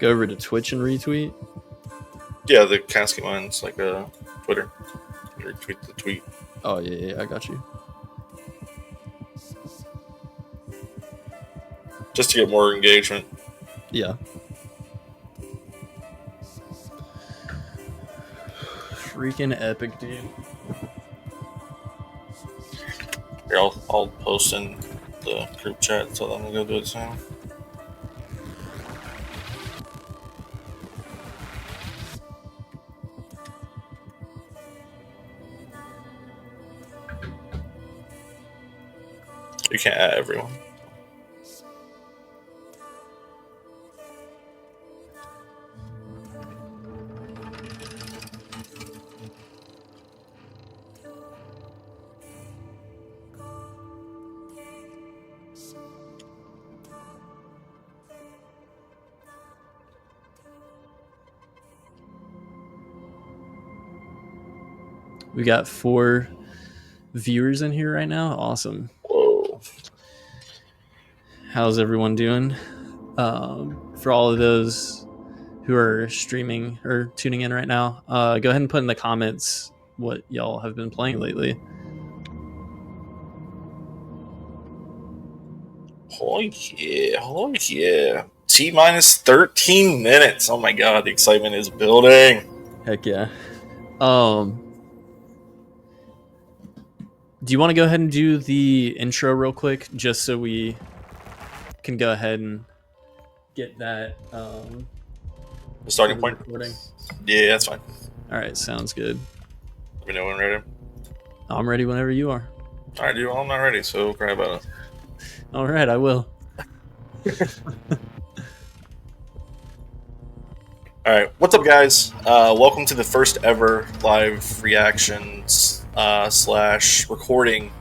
Go over to Twitch and retweet. Yeah, the Casket Mine's like a Twitter. Retweet the tweet. Oh yeah, I got you. Just to get more engagement. Yeah. Freaking epic, dude. Here, I'll post in the group chat so I'm gonna go do it soon. You can't add everyone. We got 4 viewers in here right now. Awesome. Whoa. How's everyone doing? For all of those who are streaming or tuning in right now, go ahead and put in the comments what y'all have been playing lately. Oh yeah. T-minus 13 minutes. Oh my god, the excitement is building. Heck yeah. Do you want to go ahead and do the intro real quick, just so we can go ahead and get that The starting point? recording? Yeah, that's fine. All right, sounds good. Let me know when ready. I'm ready whenever you are. All right, dude. Well, I'm not ready, so cry about it. All right, I will. All right, what's up, guys? Welcome to the first ever live reactions / recording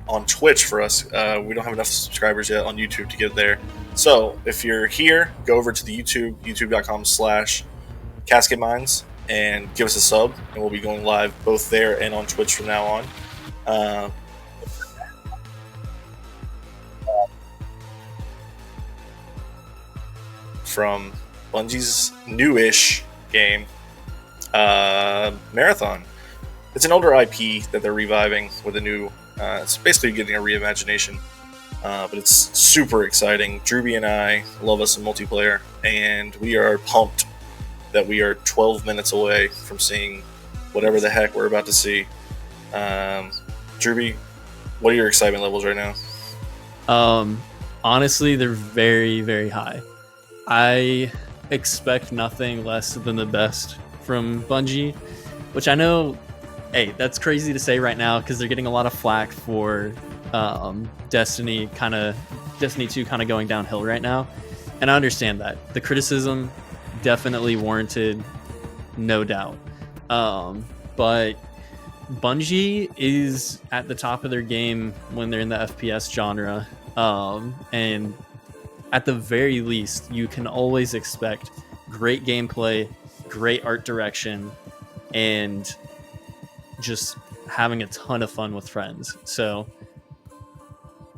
on Twitch for us. We don't have enough subscribers yet on YouTube to get there. So if you're here, go over to the youtube.com/casketmines and give us a sub, and we'll be going live both there and on Twitch from now on. From Bungie's newish game, Marathon. It's an older IP that they're reviving with a new. It's basically getting a reimagination, but it's super exciting. Drewby and I love us some multiplayer, and we are pumped that we are 12 minutes away from seeing whatever the heck we're about to see. Drewby, what are your excitement levels right now? Honestly, they're very, very high. I expect nothing less than the best from Bungie, which I know, hey, that's crazy to say right now because they're getting a lot of flack for Destiny 2 kind of going downhill right now, and I understand that. The criticism definitely warranted, no doubt, but Bungie is at the top of their game when they're in the FPS genre, and at the very least, you can always expect great gameplay, great art direction, and just having a ton of fun with friends. So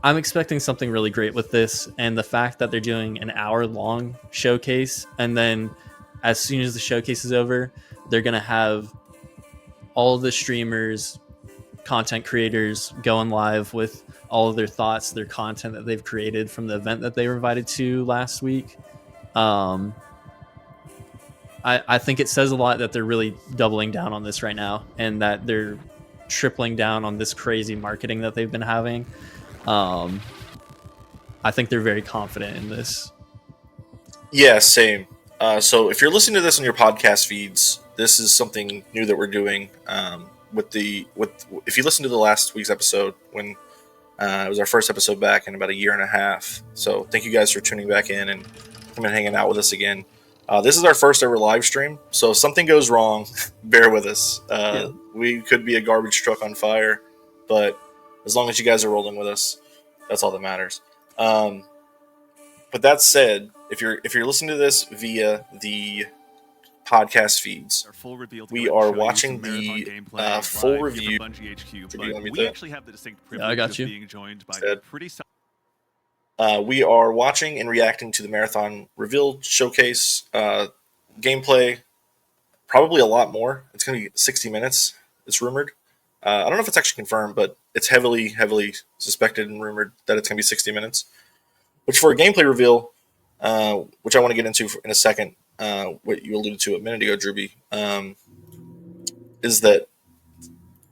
I'm expecting something really great with this, and the fact that they're doing an hour-long showcase, and then as soon as the showcase is over, they're going to have all the streamers, content creators going live with all of their thoughts, their content that they've created from the event that they were invited to last week. I think it says a lot that they're really doubling down on this right now, and that they're tripling down on this crazy marketing that they've been having. I think they're very confident in this. Yeah, same. So if you're listening to this on your podcast feeds, this is something new that we're doing. If you listen to the last week's episode, when it was our first episode back in about a year and a half. So thank you guys for tuning back in and coming and hanging out with us again. This is our first ever live stream, so if something goes wrong, bear with us. We could be a garbage truck on fire, but as long as you guys are rolling with us, that's all that matters. But that said, if you're listening to this via the podcast feeds, we are watching the full review. We actually have the distinct privilege I got you. of being joined by a pretty We are watching and reacting to the Marathon Reveal Showcase gameplay. Probably a lot more. It's going to be 60 minutes. It's rumored. I don't know if it's actually confirmed, but it's heavily suspected and rumored that it's going to be 60 minutes. Which for a gameplay reveal, which I want to get into in a second, what you alluded to a minute ago, Drewby, is that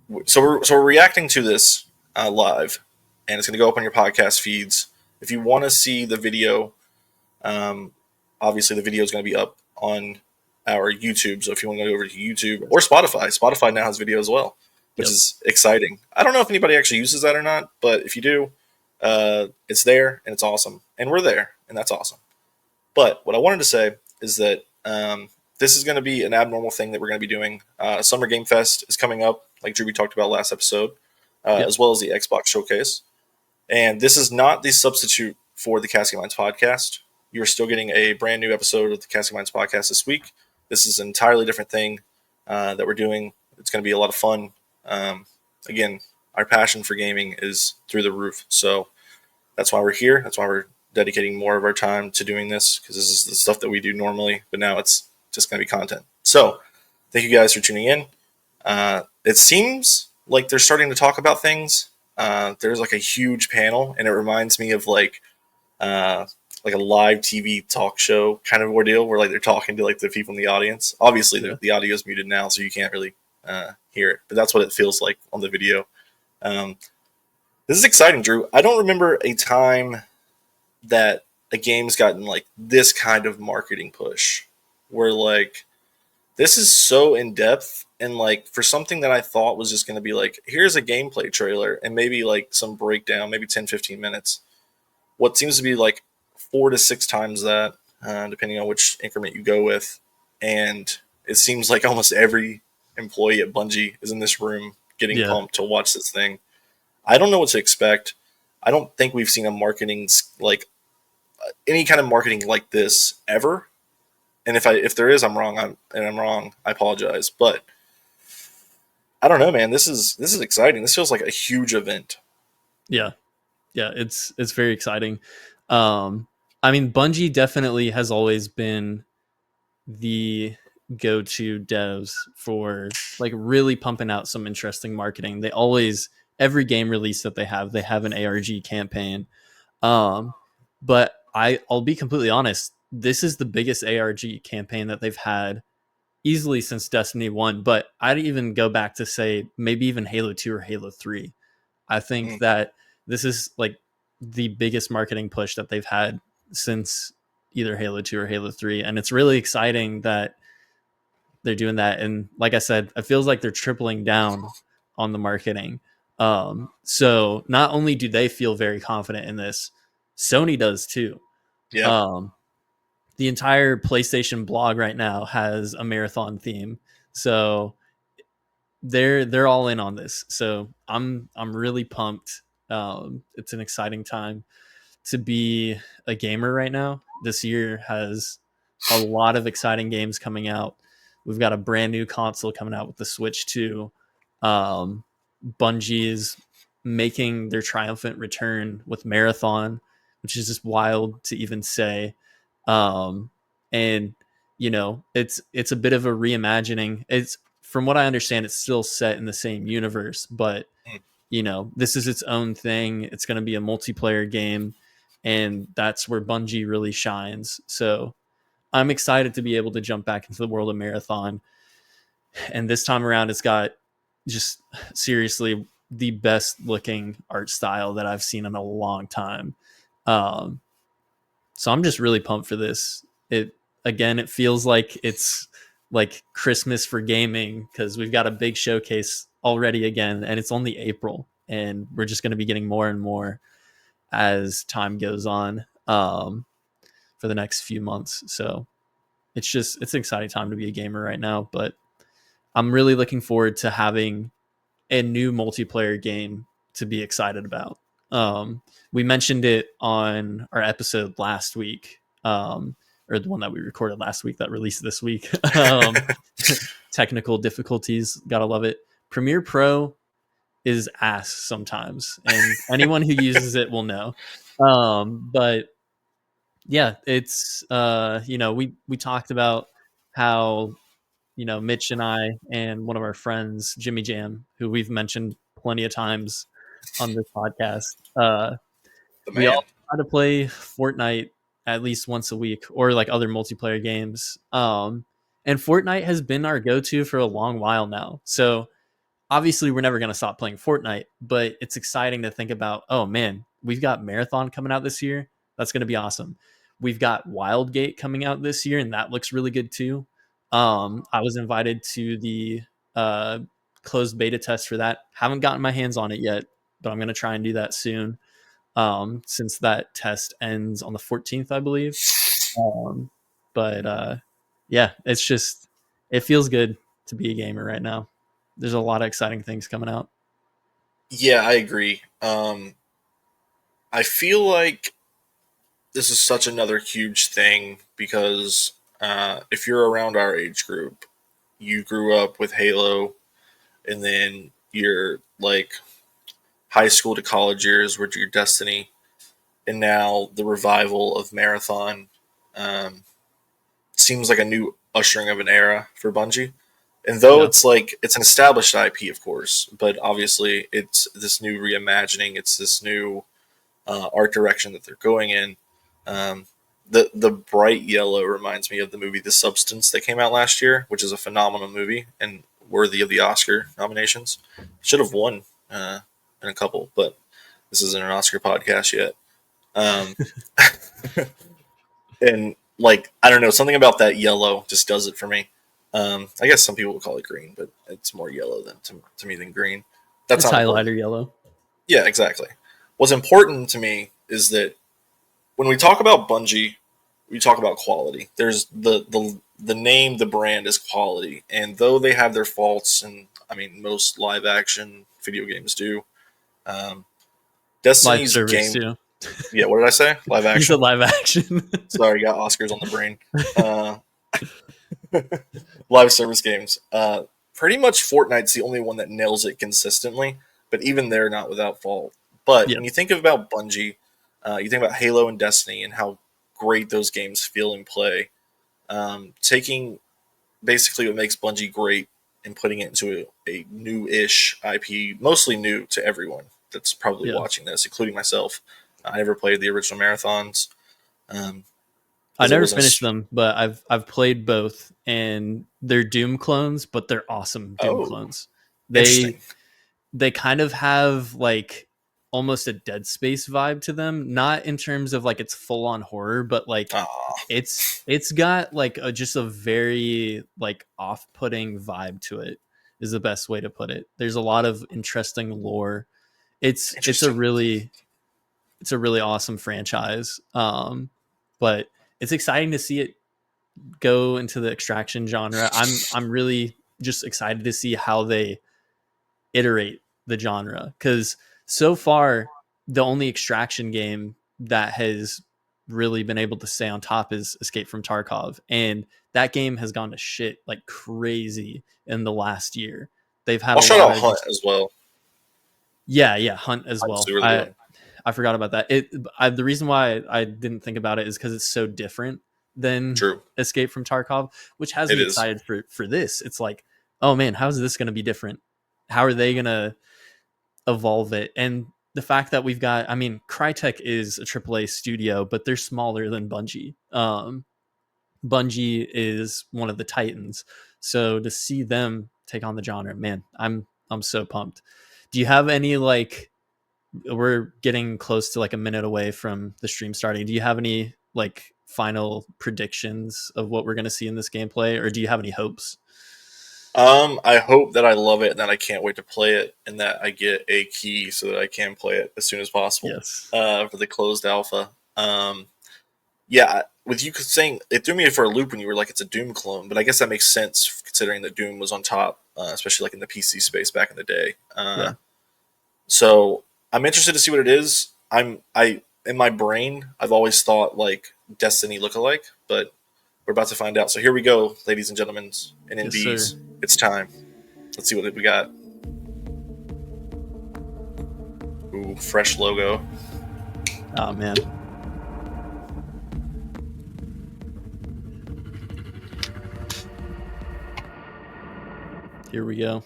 we're reacting to this live, and it's going to go up on your podcast feeds. If you want to see the video, obviously the video is going to be up on our YouTube. So if you want to go over to YouTube or Spotify now has video as well, which is exciting. I don't know if anybody actually uses that or not, but if you do, it's there and it's awesome, and we're there, and that's awesome. But what I wanted to say is that this is going to be an abnormal thing that we're going to be doing. Summer Game Fest is coming up, like Drew talked about last episode, as well as the Xbox Showcase. And this is not the substitute for the Casting Minds podcast. You're still getting a brand new episode of the Casting Minds podcast this week. This is an entirely different thing that we're doing. It's going to be a lot of fun. Again, our passion for gaming is through the roof. So that's why we're here. That's why we're dedicating more of our time to doing this, because this is the stuff that we do normally, but now it's just going to be content. So thank you guys for tuning in. It seems like they're starting to talk about things. There's like a huge panel, and it reminds me of like a live TV talk show kind of ordeal where like they're talking to like the people in the audience. Obviously, the audio is muted now, so you can't really hear it, but that's what it feels like on the video. This is exciting, Drew. I don't remember a time that a game's gotten like this kind of marketing push, where like this is so in depth, and like for something that I thought was just going to be like, here's a gameplay trailer and maybe like some breakdown, maybe 10-15 minutes. What seems to be like 4 to 6 times that, depending on which increment you go with. And it seems like almost every employee at Bungie is in this room getting pumped to watch this thing. I don't know what to expect. I don't think we've seen a marketing, like any kind of marketing like this ever. And if there is, I'm wrong. I'm wrong. I apologize. But I don't know, man. This is exciting. This feels like a huge event. Yeah, it's very exciting. I mean, Bungie definitely has always been the go-to devs for like really pumping out some interesting marketing. They always, every game release that they have an ARG campaign. But I'll be completely honest, this is the biggest ARG campaign that they've had easily since Destiny 1, but I'd even go back to say maybe even Halo 2 or Halo 3. I think that this is like the biggest marketing push that they've had since either Halo 2 or Halo 3, and it's really exciting that they're doing that. And like I said, it feels like they're tripling down on the marketing. So not only do they feel very confident in this, Sony does too. Yeah. The entire PlayStation blog right now has a marathon theme, so they're all in on this. So I'm really pumped. It's an exciting time to be a gamer right now. This year has a lot of exciting games coming out. We've got a brand new console coming out with the Switch 2. Bungie is making their triumphant return with Marathon, which is just wild to even say. And you know, it's a bit of a reimagining. It's, from what I understand, it's still set in the same universe, but you know, this is its own thing. It's going to be a multiplayer game, and that's where Bungie really shines. So I'm excited to be able to jump back into the world of Marathon. And this time around, it's got just seriously the best looking art style that I've seen in a long time. So I'm just really pumped for this. It feels like it's like Christmas for gaming, because we've got a big showcase already again, and it's only April, and we're just going to be getting more and more as time goes on, for the next few months. So it's an exciting time to be a gamer right now, but I'm really looking forward to having a new multiplayer game to be excited about. We mentioned it on our episode last week, or the one that we recorded last week that released this week. Technical difficulties, gotta love it. Premiere Pro is ass sometimes, and anyone who uses it will know. But yeah, it's we talked about how Mitch and I and one of our friends, Jimmy Jam, who we've mentioned plenty of times on this podcast, The we man. all try to play Fortnite at least once a week or like other multiplayer games. And Fortnite has been our go-to for a long while now. So obviously we're never going to stop playing Fortnite, but it's exciting to think about, oh man, we've got Marathon coming out this year. That's going to be awesome. We've got Wildgate coming out this year, and that looks really good too. I was invited to the uh, closed beta test for that. Haven't gotten my hands on it yet, but I'm going to try and do that soon, since that test ends on the 14th, I believe. Um, but yeah, it feels good to be a gamer right now. There's a lot of exciting things coming out. Yeah, I agree. I feel like this is such another huge thing because if you're around our age group, you grew up with Halo, and then your like high school to college years were your Destiny, and now the revival of Marathon um, seems like a new ushering of an era for Bungie. And though Yeah. it's an established IP, of course, but obviously it's this new reimagining. It's this new art direction that they're going in. Um, the bright yellow reminds me of the movie The Substance that came out last year, which is a phenomenal movie and worthy of the Oscar nominations. Should have won in a couple, but this isn't an Oscar podcast yet. Um, and like I don't know, something about that yellow just does it for me. I guess some people would call it green, but it's more yellow than to me than green. That's It's not important. highlighter yellow. Yeah, exactly. What's important to me is that when we talk about Bungie, we talk about quality. There's the name, the brand is quality, and though they have their faults, and I mean most live action video games do. Um, Live Destiny's service game, too. yeah. What did I say? Live You said action. live action. Sorry, got Oscars on the brain. Uh, live service games. Pretty much Fortnite's the only one that nails it consistently, but even they're not without fault. But Yeah. when you think about Bungie, you think about Halo and Destiny and how great those games feel and play. Taking basically what makes Bungie great and putting it into a new-ish IP, mostly new to everyone that's probably Yeah. watching this, including myself. I never played the original marathons um, I because it never wasn't. finished them, but I've played both, and they're Doom clones, but they're awesome Doom Oh, clones. interesting. They kind of have like almost a Dead Space vibe to them, not in terms of like it's full on horror, but like Aw, it's got like just a very like off-putting vibe to it is the best way to put it. There's a lot of interesting lore. It's a interesting. really awesome franchise. But it's exciting to see it go into the extraction genre. I'm really just excited to see how they iterate the genre, because so far the only extraction game that has really been able to stay on top is Escape from Tarkov, and that game has gone to shit like crazy in the last year. They've had I'll a shout lot out of Hunt just as well. yeah, Hunt as Hunt's well. really good. I forgot about that. The reason why I didn't think about it is because it's so different than True, Escape from Tarkov, which has it me is. excited for this. It's like, oh man, how is this going to be different? How are they going to evolve it? And the fact that we've got, I mean, Crytek is a AAA studio, but they're smaller than Bungie. Bungie is one of the titans, so to see them take on the genre, man, I'm so pumped. Do you have any like? We're getting close to like a minute away from the stream starting. Do you have any like final predictions of what we're going to see in this gameplay, or do you have any hopes? I hope that I love it and that I can't wait to play it and that I get a key so that I can play it as soon as possible Yes. for the closed alpha. Yeah, with you saying it threw me for a loop when you were like it's a Doom clone, but I guess that makes sense considering that Doom was on top, especially like in the PC space back in the day. Yeah. So I'm interested to see what it is. I in my brain I've always thought like Destiny lookalike, but we're about to find out. So here we go, ladies and gentlemen and Yes, sir. NBs. It's time. Let's see what we got. Ooh, fresh logo. Oh man. Here we go.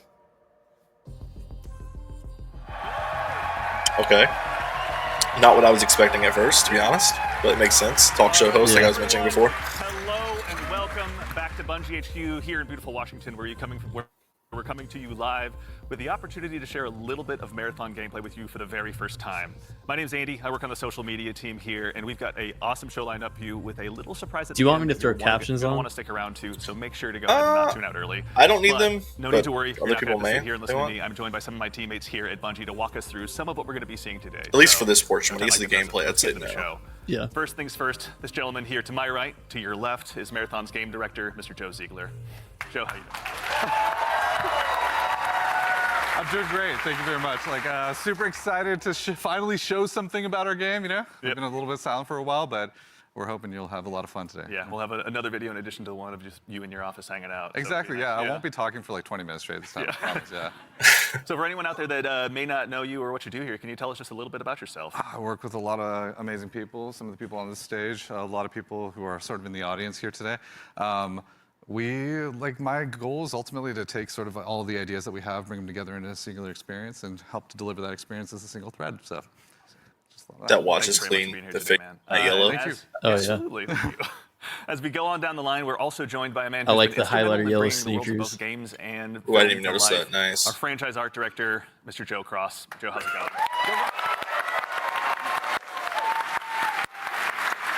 Okay. Not what I was expecting at first, to be honest, but it makes sense. Talk show host, like I was mentioning before. Hello and welcome back to Bungie HQ here in beautiful Washington, where we're coming to you live with the opportunity to share a little bit of Marathon gameplay with you for the very first time. My name's Andy. I work on the social media team here, and we've got an awesome show lined up for you with a little surprise at the end. Do you want me to throw captions on? I want to stick around too, so make sure to go ahead and not tune out early. I don't need them. No need to worry. Other people may. Sit here and listen to me. I'm joined by some of my teammates here at Bungie to walk us through some of what we're going to be seeing today. At least for this portion, when it gets to the gameplay, I'd say no. Yeah. First things first, this gentleman here to my right, to your left, is Marathon's game director, Mr. Joe Ziegler. Joe, how you doing? I'm doing great. Thank you very much. Super excited to finally show something about our game, you know? We've been a little bit silent for a while, but we're hoping you'll have a lot of fun today. Yeah, we'll have another video in addition to the one of just you in your office hanging out. Exactly, so I won't be talking for like 20 minutes straight this time, I promise, So for anyone out there that may not know you or what you do here, can you tell us just a little bit about yourself? I work with a lot of amazing people, some of the people on this stage, a lot of people who are sort of in the audience here today. My goal is ultimately to take sort of all the ideas that we have, bring them together in a singular experience, and help to deliver that experience as a single thread. So, that watch is clean. The fake yellow. Thank you. Absolutely. Thank you. As we go on down the line, we're also joined by a man I who's like been the highlighter yellow instrumental in bringing the worlds sneakers. of both games and Ooh, I didn't even film notice to that. life. Nice. Our franchise art director, Mr. Joe Cross. Joe, how's it going?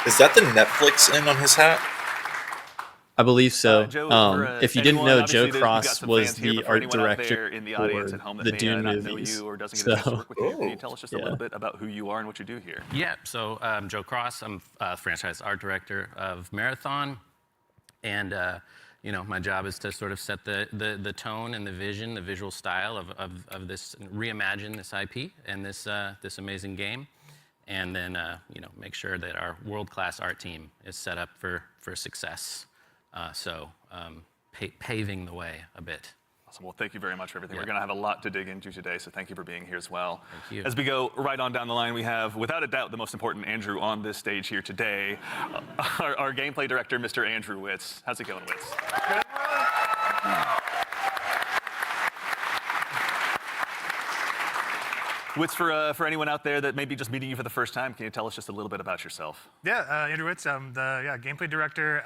Is that the Netflix in on his hat? I believe so. Joe, if you didn't anyone, know, obviously, Joe we've got Cross some was fans here, the but for art anyone out there director in the audience for at home that the may Dune not know movies. you or doesn't get a chance to work with you, can you tell us just a yeah. little bit about who you are and what you do here? Yeah, so I'm Joe Cross. I'm franchise art director of Marathon. And my job is to sort of set the tone and the vision, the visual style of this, reimagine this IP and this amazing game. And then, make sure that our world-class art team is set up for success. Paving the way a bit. Awesome. Well, thank you very much for everything. We're going to have a lot to dig into today, so thank you for being here as well. Thank you. As we go right on down the line, we have, without a doubt, the most important Andrew on this stage here today, our gameplay director, Mr. Andrew Witz. How's it going, Witz? Witz, for anyone out there that may be just meeting you for the first time, can you tell us just a little bit about yourself? Yeah, Andrew Witz. I'm the gameplay director.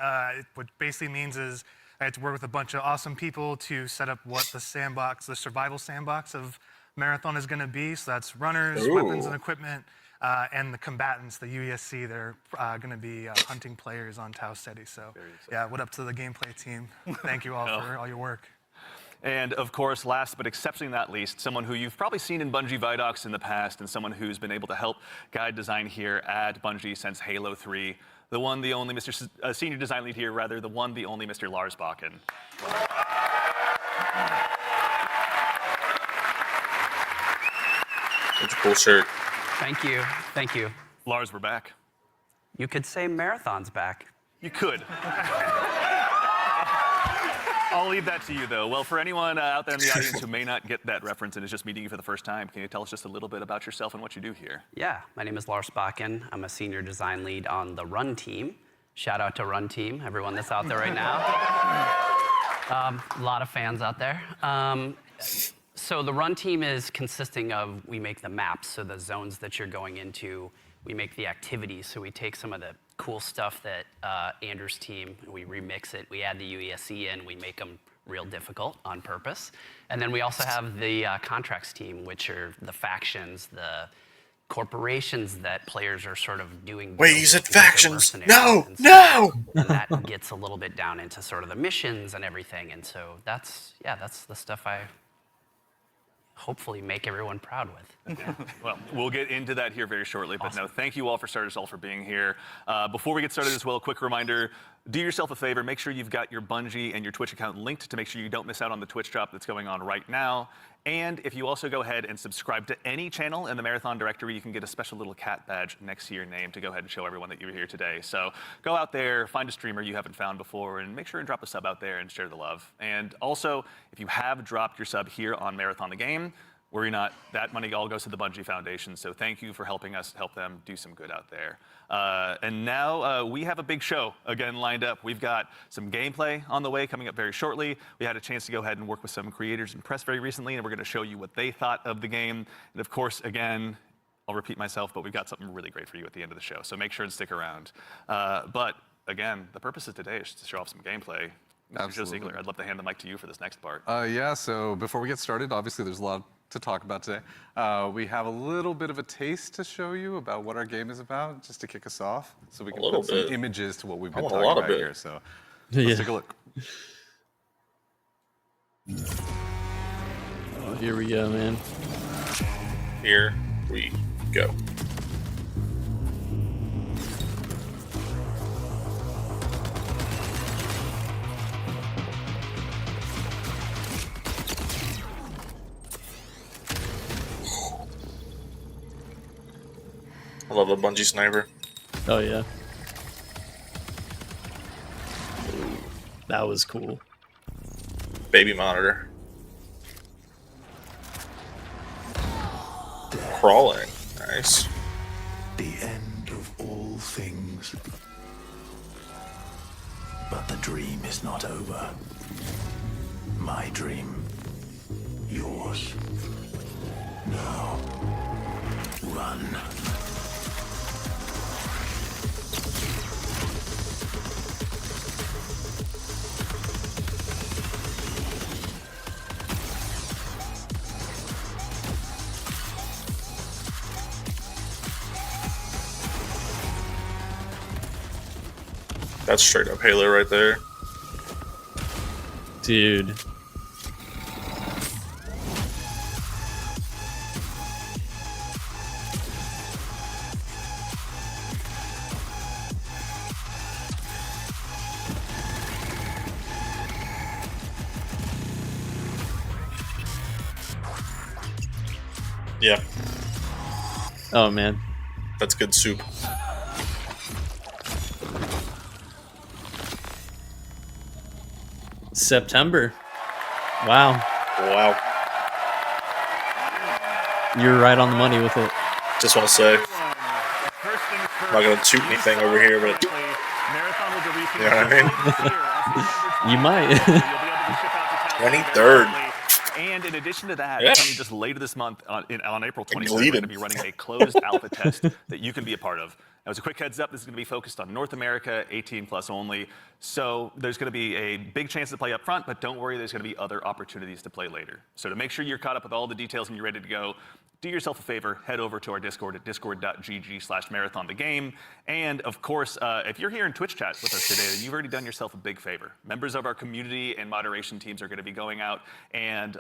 What basically means is I had to work with a bunch of awesome people to set up what the survival sandbox of Marathon is going to be. So that's runners, weapons and equipment, and the combatants, the UESC. They're going to be hunting players on Tau Ceti. So yeah, what up to the gameplay team? Thank you all for all your work. And of course, last but exceptionally not least, someone who you've probably seen in Bungie Vidocs in the past and someone who's been able to help guide design here at Bungie since Halo 3. The one, the only Mr. Senior Design Lead here, rather, the one, the only Mr. Lars Bakken. It's a cool shirt. Thank you. Thank you. Lars, we're back. You could say Marathon's back. You could. I'll leave that to you, though. Well, for anyone out there in the audience who may not get that reference and is just meeting you for the first time, can you tell us just a little bit about yourself and what you do here? Yeah, my name is Lars Bakken. I'm a senior design lead on the Run team. Shout out to Run team, everyone that's out there right now. A lot of fans out there. So the Run team is consisting of, we make the maps, so the zones that you're going into. We make the activities, so we take some of the cool stuff that Andrew's team, we remix it, we add the UESC in, we make them real difficult on purpose. And then we also have the contracts team, which are the factions, the corporations that players are sort of doing. Wait, you said factions? No, and no! And that gets a little bit down into sort of the missions and everything. And so that's the stuff I hopefully make everyone proud with. Yeah. Well, we'll get into that here very shortly, but no, thank you all for starters all for being here. Before we get started as well, a quick reminder, do yourself a favor, make sure you've got your Bungie and your Twitch account linked to make sure you don't miss out on the Twitch drop that's going on right now. And if you also go ahead and subscribe to any channel in the Marathon directory, you can get a special little cat badge next to your name to go ahead and show everyone that you were here today. So go out there, find a streamer you haven't found before, and make sure and drop a sub out there and share the love. And also, if you have dropped your sub here on Marathon the Game, Worry not, that money all goes to the Bungie Foundation, so thank you for helping us help them do some good out there. And now we have a big show again lined up. We've got some gameplay on the way coming up very shortly. We had a chance to go ahead and work with some creators and press very recently, and we're going to show you what they thought of the game. And of course, again, I'll repeat myself, but we've got something really great for you at the end of the show, so make sure and stick around. But again, the purpose of today is to show off some gameplay. Mr. Joe Ziegler, I'd love to hand the mic to you for this next part. Yeah, so before we get started, obviously there's a lot to talk about today. We have a little bit of a taste to show you about what our game is about, just to kick us off, so we can put some images to what we've been talking about here. So let's take a look. Oh, here we go, man. Here we go. I love a Bungie sniper. Oh yeah. That was cool. Baby monitor. Crawling. Nice. The end of all things. But the dream is not over. My dream. Yours. Now. Run. That's straight up Halo right there. Dude. Yeah, Oh man. that's good soup. September. Wow. Wow. You're right on the money with it. Just want to say, First things first, I'm not gonna toot anything over here, but Marathon will be releasing you know what I mean? You might. You'll be able to ship out to towns 23rd. And in addition to that, Yeah. coming just later this month, on April 23rd, we're deleted. going to be running a closed alpha test that you can be a part of. Now, as a quick heads up, this is going to be focused on North America, 18 plus only. So there's going to be a big chance to play up front, but don't worry, there's going to be other opportunities to play later. So to make sure you're caught up with all the details and you're ready to go, do yourself a favor, head over to our Discord at discord.gg/marathonthegame. And of course, if you're here in Twitch chat with us today, then you've already done yourself a big favor. Members of our community and moderation teams are going to be going out and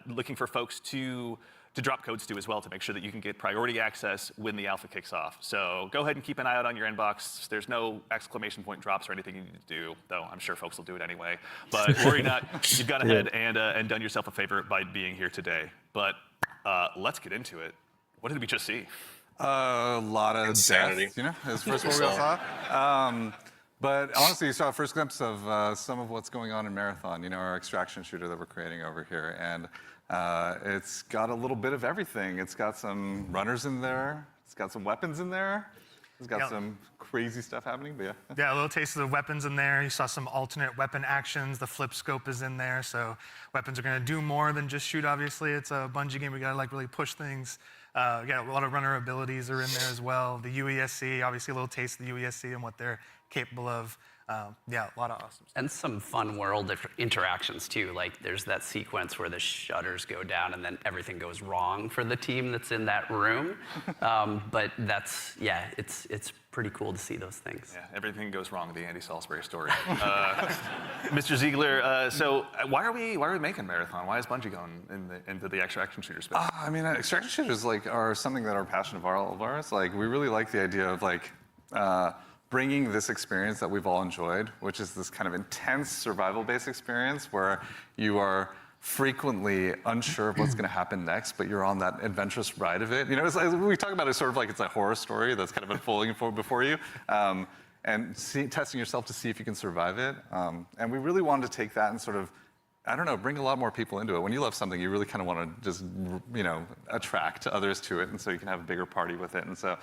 looking for folks to drop codes to as well to make sure that you can get priority access when the alpha kicks off. So go ahead and keep an eye out on your inbox. There's no exclamation point drops or anything you need to do, though I'm sure folks will do it anyway. But worry not, you've gone ahead and done yourself a favor by being here today. But let's get into it. What did we just see? A lot of Insanity. death, you know, is first what we all saw. But honestly, you saw a first glimpse of some of what's going on in Marathon, you know, our extraction shooter that we're creating over here. And it's got a little bit of everything. It's got some runners in there. It's got some weapons in there. It's got some crazy stuff happening, but yeah. Yeah, a little taste of the weapons in there. You saw some alternate weapon actions. The flip scope is in there, so weapons are going to do more than just shoot, obviously. It's a Bungie game. We got to like really push things. Yeah, a lot of runner abilities are in there as well. The UESC, obviously a little taste of the UESC and what they're capable of. Yeah, a lot of awesome stuff. And some fun world interactions too. Like there's that sequence where the shutters go down and then everything goes wrong for the team that's in that room. But that's, yeah, it's pretty cool to see those things. Yeah, everything goes wrong, the Andy Salisbury story. Mr. Ziegler, so why are we making Marathon? Why is Bungie going into the extraction shooter space? I mean, extraction shooters are something that are a passion of all of ours. Like, we really like the idea of bringing this experience that we've all enjoyed, which is this kind of intense survival-based experience where you are frequently unsure of what's going to happen next, but you're on that adventurous ride of it. You know, it's like, we talk about it sort of like it's a horror story that's kind of unfolding before you, and testing yourself to see if you can survive it. And we really wanted to take that and sort of I don't know, bring a lot more people into it. When you love something, you really kind of want to just, attract others to it, and so you can have a bigger party with it. And so,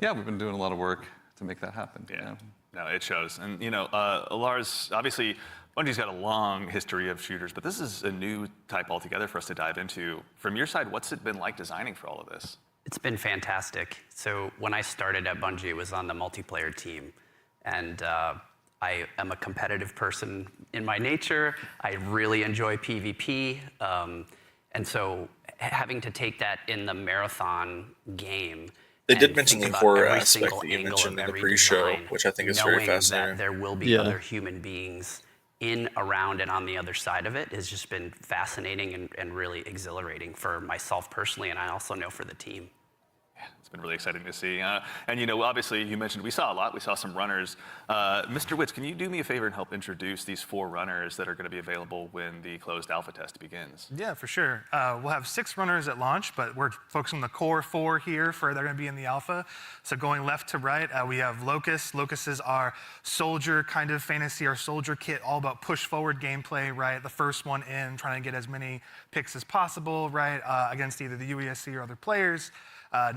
yeah, we've been doing a lot of work to make that happen. Yeah, no, it shows. And Lars, obviously, Bungie's got a long history of shooters, but this is a new type altogether for us to dive into. From your side, what's it been like designing for all of this? It's been fantastic. So when I started at Bungie, it was on the multiplayer team, and I am a competitive person in my nature. I really enjoy PvP. And so having to take that in the marathon game. They did mention the horror aspect that you mentioned in the pre-show, which I think is very fascinating. That there will be other human beings in, around, and on the other side of it has just been fascinating and really exhilarating for myself personally, and I also know for the team. It's been really exciting to see. And obviously, you mentioned we saw a lot. We saw some runners. Mr. Witz, can you do me a favor and help introduce these 4 runners that are going to be available when the closed alpha test begins? Yeah, for sure. We'll have 6 runners at launch, but we're focusing on the core 4 here they're going to be in the alpha. So going left to right, we have Locust. Locust is our soldier kind of fantasy, our soldier kit, all about push forward gameplay, right? The first one in, trying to get as many picks as possible, right? Against either the UESC or other players.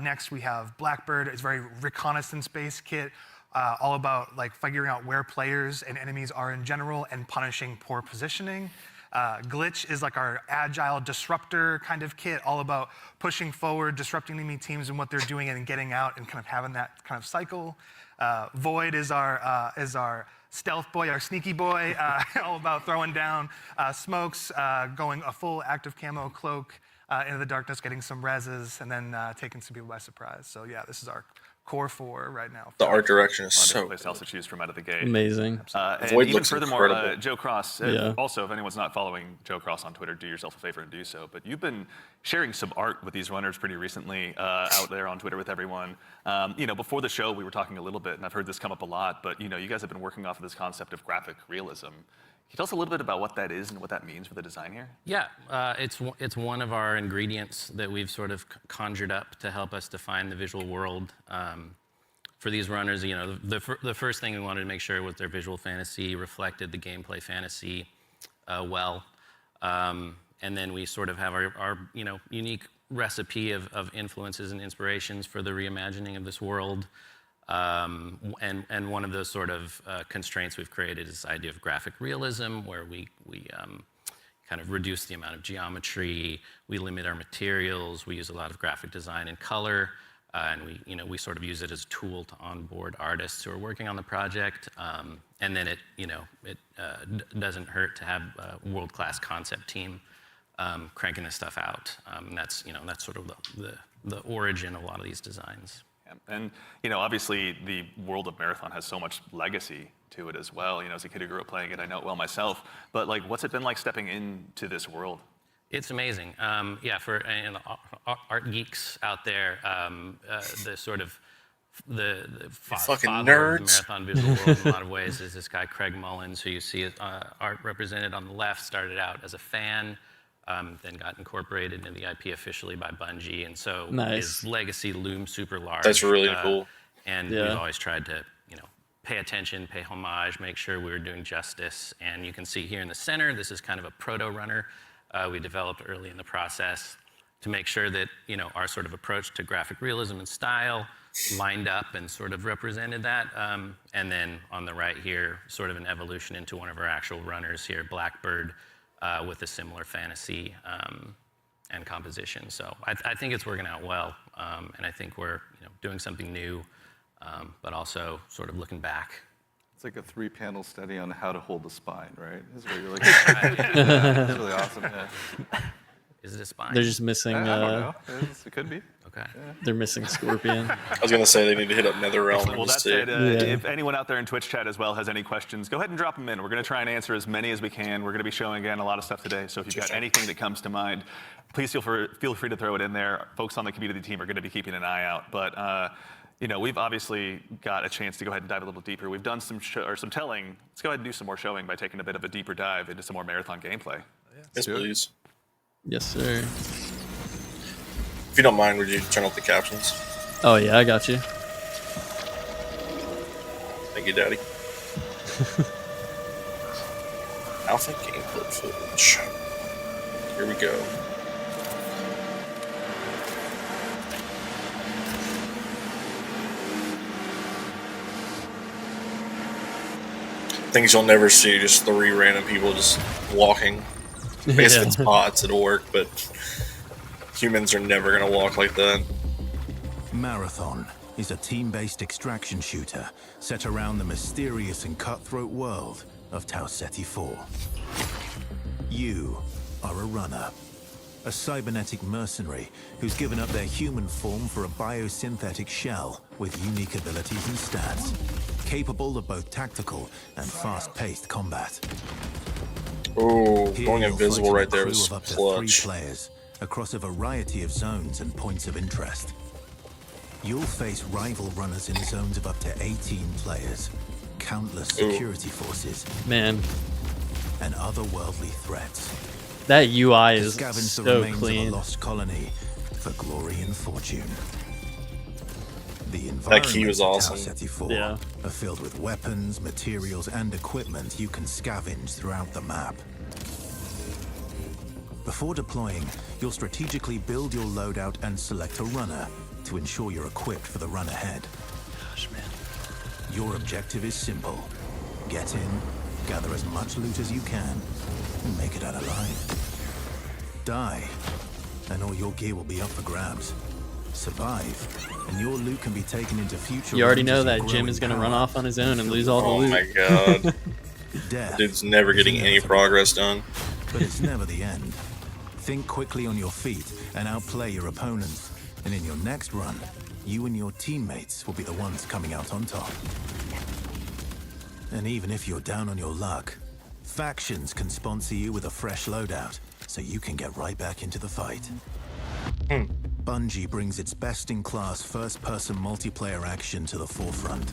Next, we have Blackbird. It's a very reconnaissance-based kit, all about figuring out where players and enemies are in general and punishing poor positioning. Glitch is our agile disruptor kind of kit, all about pushing forward, disrupting enemy teams and what they're doing, and getting out and kind of having that kind of cycle. Void is our stealth boy, our sneaky boy, all about throwing down smokes, going a full active camo cloak. Into the darkness, getting some reses, and then taking some people by surprise. So yeah, this is our core 4 right now. The art direction is so so place else to choose from out of the gate. Amazing. And Void even looks furthermore, incredible. Joe Cross. Yeah. Also, if anyone's not following Joe Cross on Twitter, do yourself a favor and do so. But you've been sharing some art with these runners pretty recently out there on Twitter with everyone. Before the show, we were talking a little bit, and I've heard this come up a lot. But you guys have been working off of this concept of graphic realism. Can you tell us a little bit about what that is and what that means for the design here? Yeah, it's one of our ingredients that we've sort of conjured up to help us define the visual world. For these runners, the first thing we wanted to make sure was their visual fantasy reflected the gameplay fantasy well. And then we sort of have our unique recipe of influences and inspirations for the reimagining of this world. And one of those sort of constraints we've created is this idea of graphic realism, where we kind of reduce the amount of geometry, we limit our materials, we use a lot of graphic design and color, and we sort of use it as a tool to onboard artists who are working on the project. And then it doesn't hurt to have a world-class concept team cranking this stuff out. And that's sort of the origin of a lot of these designs. And obviously the world of Marathon has so much legacy to it as well. As a kid who grew up playing it, I know it well myself. But what's it been like stepping into this world? It's amazing. For art geeks out there, the sort of the fucking father of the nerds. Marathon visual world in a lot of ways is this guy Craig Mullins, who you see art represented on the left. Started out as a fan. Then got incorporated into the IP officially by Bungie, and so his legacy looms super large. That's really cool. And we've always tried to, pay attention, pay homage, make sure we were doing justice. And you can see here in the center, this is kind of a proto-runner we developed early in the process to make sure that, our sort of approach to graphic realism and style lined up and sort of represented that. And then on the right here, sort of an evolution into one of our actual runners here, Blackbird, with a similar fantasy and composition. So I think it's working out well, and I think we're doing something new, but also sort of looking back. It's like a 3-panel study on how to hold the spine, right? This is what you're looking at. It's really awesome. Yeah. Is it a spine? They're just missing. I don't know. It could be. Okay. They're missing Scorpion. I was gonna say they need to hit up NetherRealm. Well, and that's see. it. If anyone out there in Twitch chat as well has any questions, go ahead and drop them in. We're going to try and answer as many as we can. We're going to be showing, again, a lot of stuff today. So if you've got anything that comes to mind, please feel free to throw it in there. Folks on the community team are going to be keeping an eye out. But, we've obviously got a chance to go ahead and dive a little deeper. We've done some telling. Let's go ahead and do some more showing by taking a bit of a deeper dive into some more Marathon gameplay. Yes, please. Yes, sir. If you don't mind, would you turn off the captions? Oh yeah, I got you. Thank you, Daddy. Alpha gameplay footage. Here we go. Things you'll never see, just 3 random people just walking. I guess if it's bots, it'll work, but humans are never gonna walk like that. Marathon is a team-based extraction shooter set around the mysterious and cutthroat world of Tau Ceti 4. You are a runner, a cybernetic mercenary who's given up their human form for a biosynthetic shell with unique abilities and stats, capable of both tactical and fast-paced combat. Oh, Here going you'll invisible fight in a right there crew was of up to 3 clutch. players across a variety of zones and points of interest. You'll face rival runners in zones of up to 18 players, countless security forces, Man, and otherworldly threats. that UI is Scavenge the so remains of a clean. lost colony for glory and fortune. The That key was environments of awesome. Tau Ceti 4 Yeah. are filled with weapons, materials, and equipment you can scavenge throughout the map. Before deploying, you'll strategically build your loadout and select a runner to ensure you're equipped for the run ahead. Gosh, man. Your objective is simple. Get in, gather as much loot as you can, and make it out alive. Die, and all your gear will be up for grabs. Survive, and your loot can be taken into future You already runs know as that grow Jim in is going to power run off on his own and fill lose your all the Oh loot. my god. death. Dude's never getting is any inevitable, progress done. but it's never the end. Think quickly on your feet and outplay your opponents. And in your next run, you and your teammates will be the ones coming out on top. And even if you're down on your luck, factions can sponsor you with a fresh loadout, so you can get right back into the fight. Bungie brings its best-in-class first-person multiplayer action to the forefront.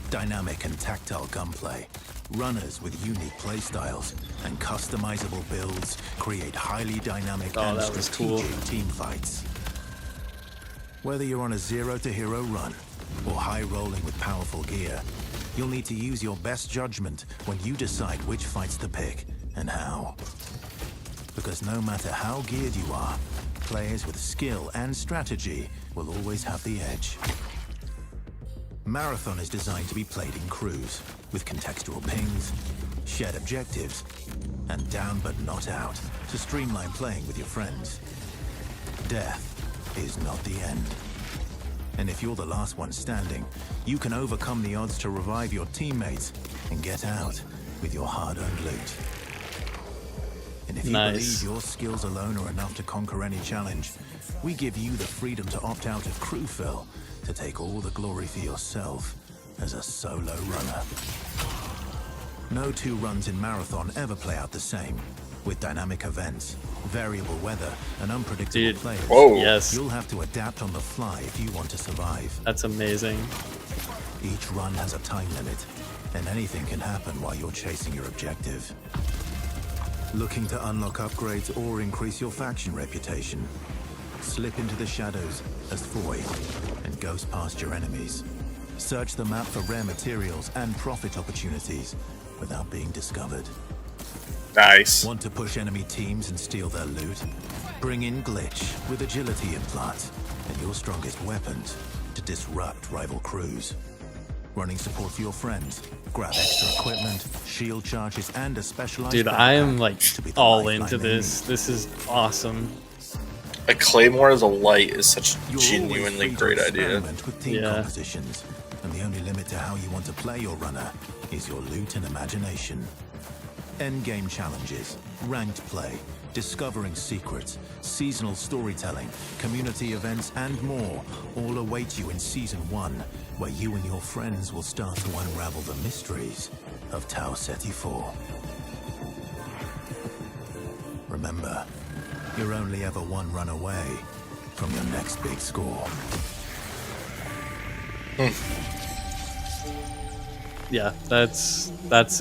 Dynamic and tactile gunplay, runners with unique playstyles, and customizable builds create highly dynamic and that was cool. strategic team fights. Whether you're on a zero-to-hero run or high-rolling with powerful gear, you'll need to use your best judgment when you decide which fights to pick and how. Because no matter how geared you are, players with skill and strategy will always have the edge. Marathon is designed to be played in crews, with contextual pings, shared objectives, and down but not out, to streamline playing with your friends. Death is not the end. And if you're the last one standing, you can overcome the odds to revive your teammates and get out with your hard-earned loot. And if you Nice. believe your skills alone are enough to conquer any challenge, we give you the freedom to opt out of crew fill to take all the glory for yourself as a solo runner. No 2 runs in Marathon ever play out the same. With dynamic events, variable weather, and unpredictable Dude. players, Whoa. Yes, you'll have to adapt on the fly if you want to survive. that's amazing. Each run has a time limit, and anything can happen while you're chasing your objective. Looking to unlock upgrades or increase your faction reputation? Slip into the shadows as Void and ghost past your enemies. Search the map for rare materials and profit opportunities without being discovered. Nice. Want to push enemy teams and steal their loot? Bring in Glitch with agility implants and your strongest weapons to disrupt rival crews. Running support for your friends, grab extra equipment, shield charges, and a specialized Dude, I am backpack like to be the all lifeline into they this. need. This is awesome. A claymore as a light is such a You're always genuinely free to great idea. experiment with team Yeah. compositions, and the only limit to how you want to play your runner is your loot and imagination. Endgame challenges, ranked play, discovering secrets, seasonal storytelling, community events, and more all await you in Season 1, where you and your friends will start to unravel the mysteries of Tau Ceti 4. Remember, you're only ever one run away from your next big score. Yeah, that's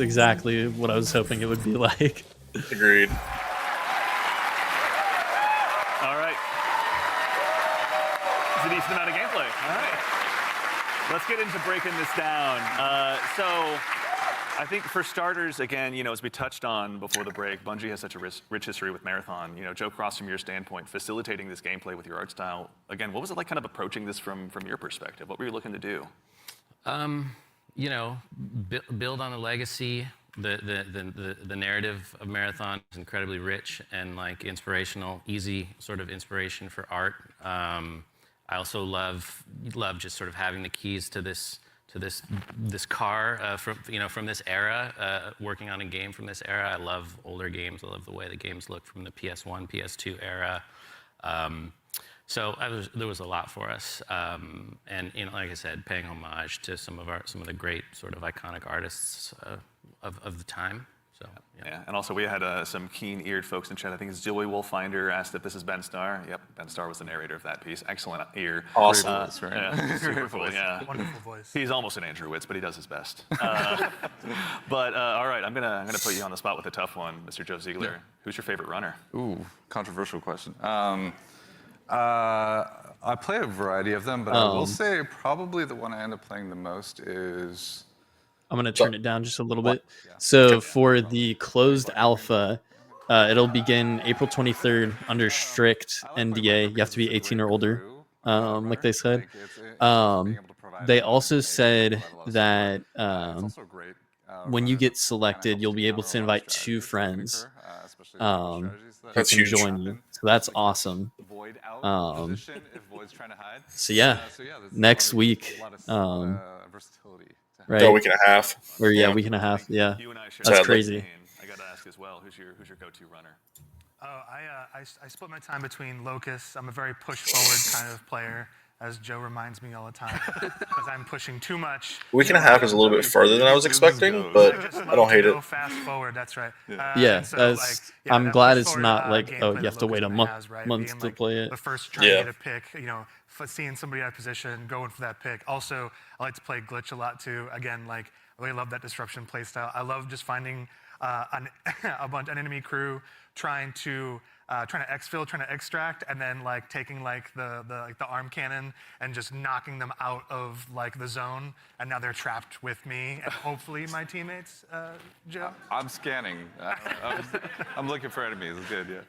exactly what I was hoping it would be like. Agreed. All right. It's a decent amount of gameplay. All right. Let's get into breaking this down. So I think for starters, again, as we touched on before the break, Bungie has such a rich history with Marathon. Joe Cross, from your standpoint, facilitating this gameplay with your art style, again, what was it like kind of approaching this from your perspective? What were you looking to do? Build on the legacy. The narrative of Marathon is incredibly rich and like inspirational, easy sort of inspiration for art. I also love just sort of having the keys to this car from this era, working on a game from this era. I love older games. I love the way the games look from the PS1, PS2 era. So there was a lot for us, and like I said, paying homage to some of the great sort of iconic artists of the time. So yeah. And also we had some keen-eared folks in chat. I think it's Joey Wolfinder asked if this is Ben Starr. Yep, Ben Starr was the narrator of that piece. Excellent ear. Awesome. Right? Yeah, super cool. Yeah. Wonderful voice. He's almost an Andrew Witz, but he does his best. But all right, I'm gonna put you on the spot with a tough one, Mr. Joe Ziegler. Yeah. Who's your favorite runner? Ooh, controversial question. I play a variety of them, but I will say probably the one I end up playing the most is... I'm going to turn it down just a little bit. So for the closed alpha, it'll begin April 23rd under strict NDA. You have to be 18 or older, like they said. They also said that when you get selected, you'll be able to invite 2 friends who That's can huge. join you. So that's awesome. So yeah, next week. Right. A week and a half. Or week and a half. Yeah, You and I share that's that crazy. routine. I got to ask as well, who's your go-to runner? Oh, I split my time between Locust. I'm a very push-forward kind of player, as Joe reminds me all the time, because I'm pushing too much. A week and a half is a little bit further than I was expecting, but I don't hate it. Go fast forward. That's right. Yeah, I'm glad it's not like, you have to wait a month to play it. The first trying to get a pick, seeing somebody out of position, going for that pick. Also, I like to play glitch a lot too. Again, I really love that disruption playstyle. I love just finding an enemy crew trying to exfil, trying to extract, and then taking the arm cannon and just knocking them out of the zone, and now they're trapped with me and hopefully my teammates. Joe. I'm scanning. I'm looking for enemies. It's good, yeah.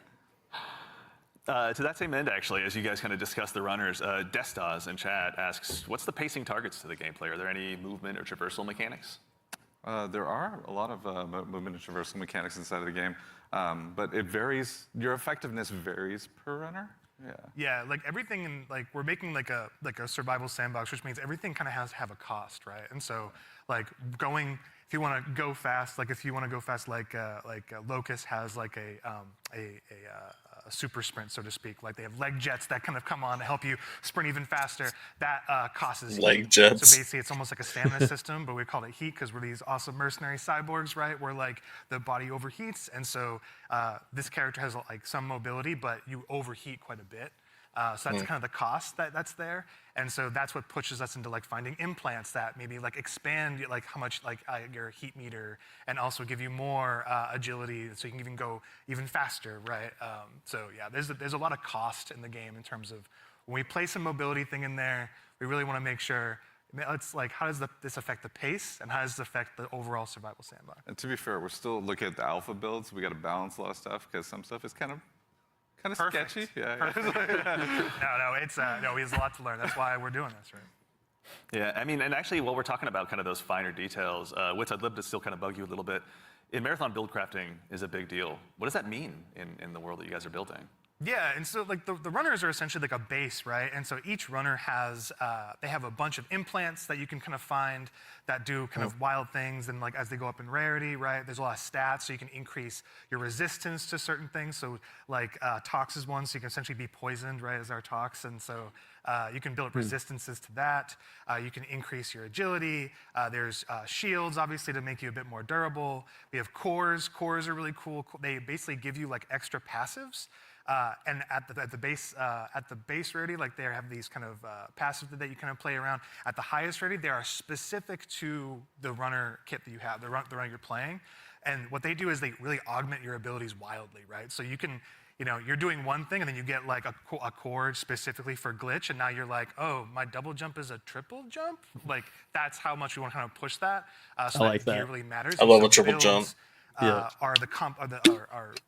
To that same end, actually, as you guys kind of discuss the runners, Destas in chat asks, what's the pacing targets to the gameplay? Are there any movement or traversal mechanics? There are a lot of movement and traversal mechanics inside of the game, but it varies. Your effectiveness varies per runner. Yeah, everything we're making a survival sandbox, which means everything kind of has to have a cost, right? And so if you want to go fast, Locust has a super sprint, so to speak. They have leg jets that kind of come on to help you sprint even faster. That causes leg heat. jets. So basically, it's almost like a stamina system, but we call it heat because we're these awesome mercenary cyborgs, right? Where the body overheats, and so this character has some mobility, but you overheat quite a bit. So that's kind of the cost that's there, and so that's what pushes us into finding implants that maybe expand how much your heat meter, and also give you more agility, so you can even go even faster, right? So yeah, there's a lot of cost in the game in terms of when we place a mobility thing in there, we really want to make sure it's how does this affect the pace, and how does this affect the overall survival sandbox? And to be fair, we're still looking at the alpha builds. We got to balance a lot of stuff because some stuff is kind of sketchy. Yeah. There's a lot to learn. That's why we're doing this, right? Yeah, I mean, and actually, while we're talking about kind of those finer details, Witz, I'd love to still kind of bug you a little bit. In Marathon, build crafting is a big deal. What does that mean in the world that you guys are building? Yeah, and so the runners are essentially a base, right? And so each runner has, they have a bunch of implants that you can kind of find that do kind of wild things, and as they go up in rarity, right? There's a lot of stats, so you can increase your resistance to certain things. So Tox is one, so you can essentially be poisoned, right, as our Tox, and so you can build resistances to that. You can increase your agility. There's shields, obviously, to make you a bit more durable. We have cores. Cores are really cool. They basically give you extra passives. And at the base rarity, they have these kind of passives that you kind of play around. At the highest rarity, they are specific to the runner kit that you have, the runner you're playing. And what they do is they really augment your abilities wildly, right? So you can, you're doing one thing and then you get like a chord specifically for glitch, and now you're like, oh, my double jump is a triple jump. Like that's how much we want to kind of push that. So I like gear that. really matters. I love So a triple builds, jump. Yeah. are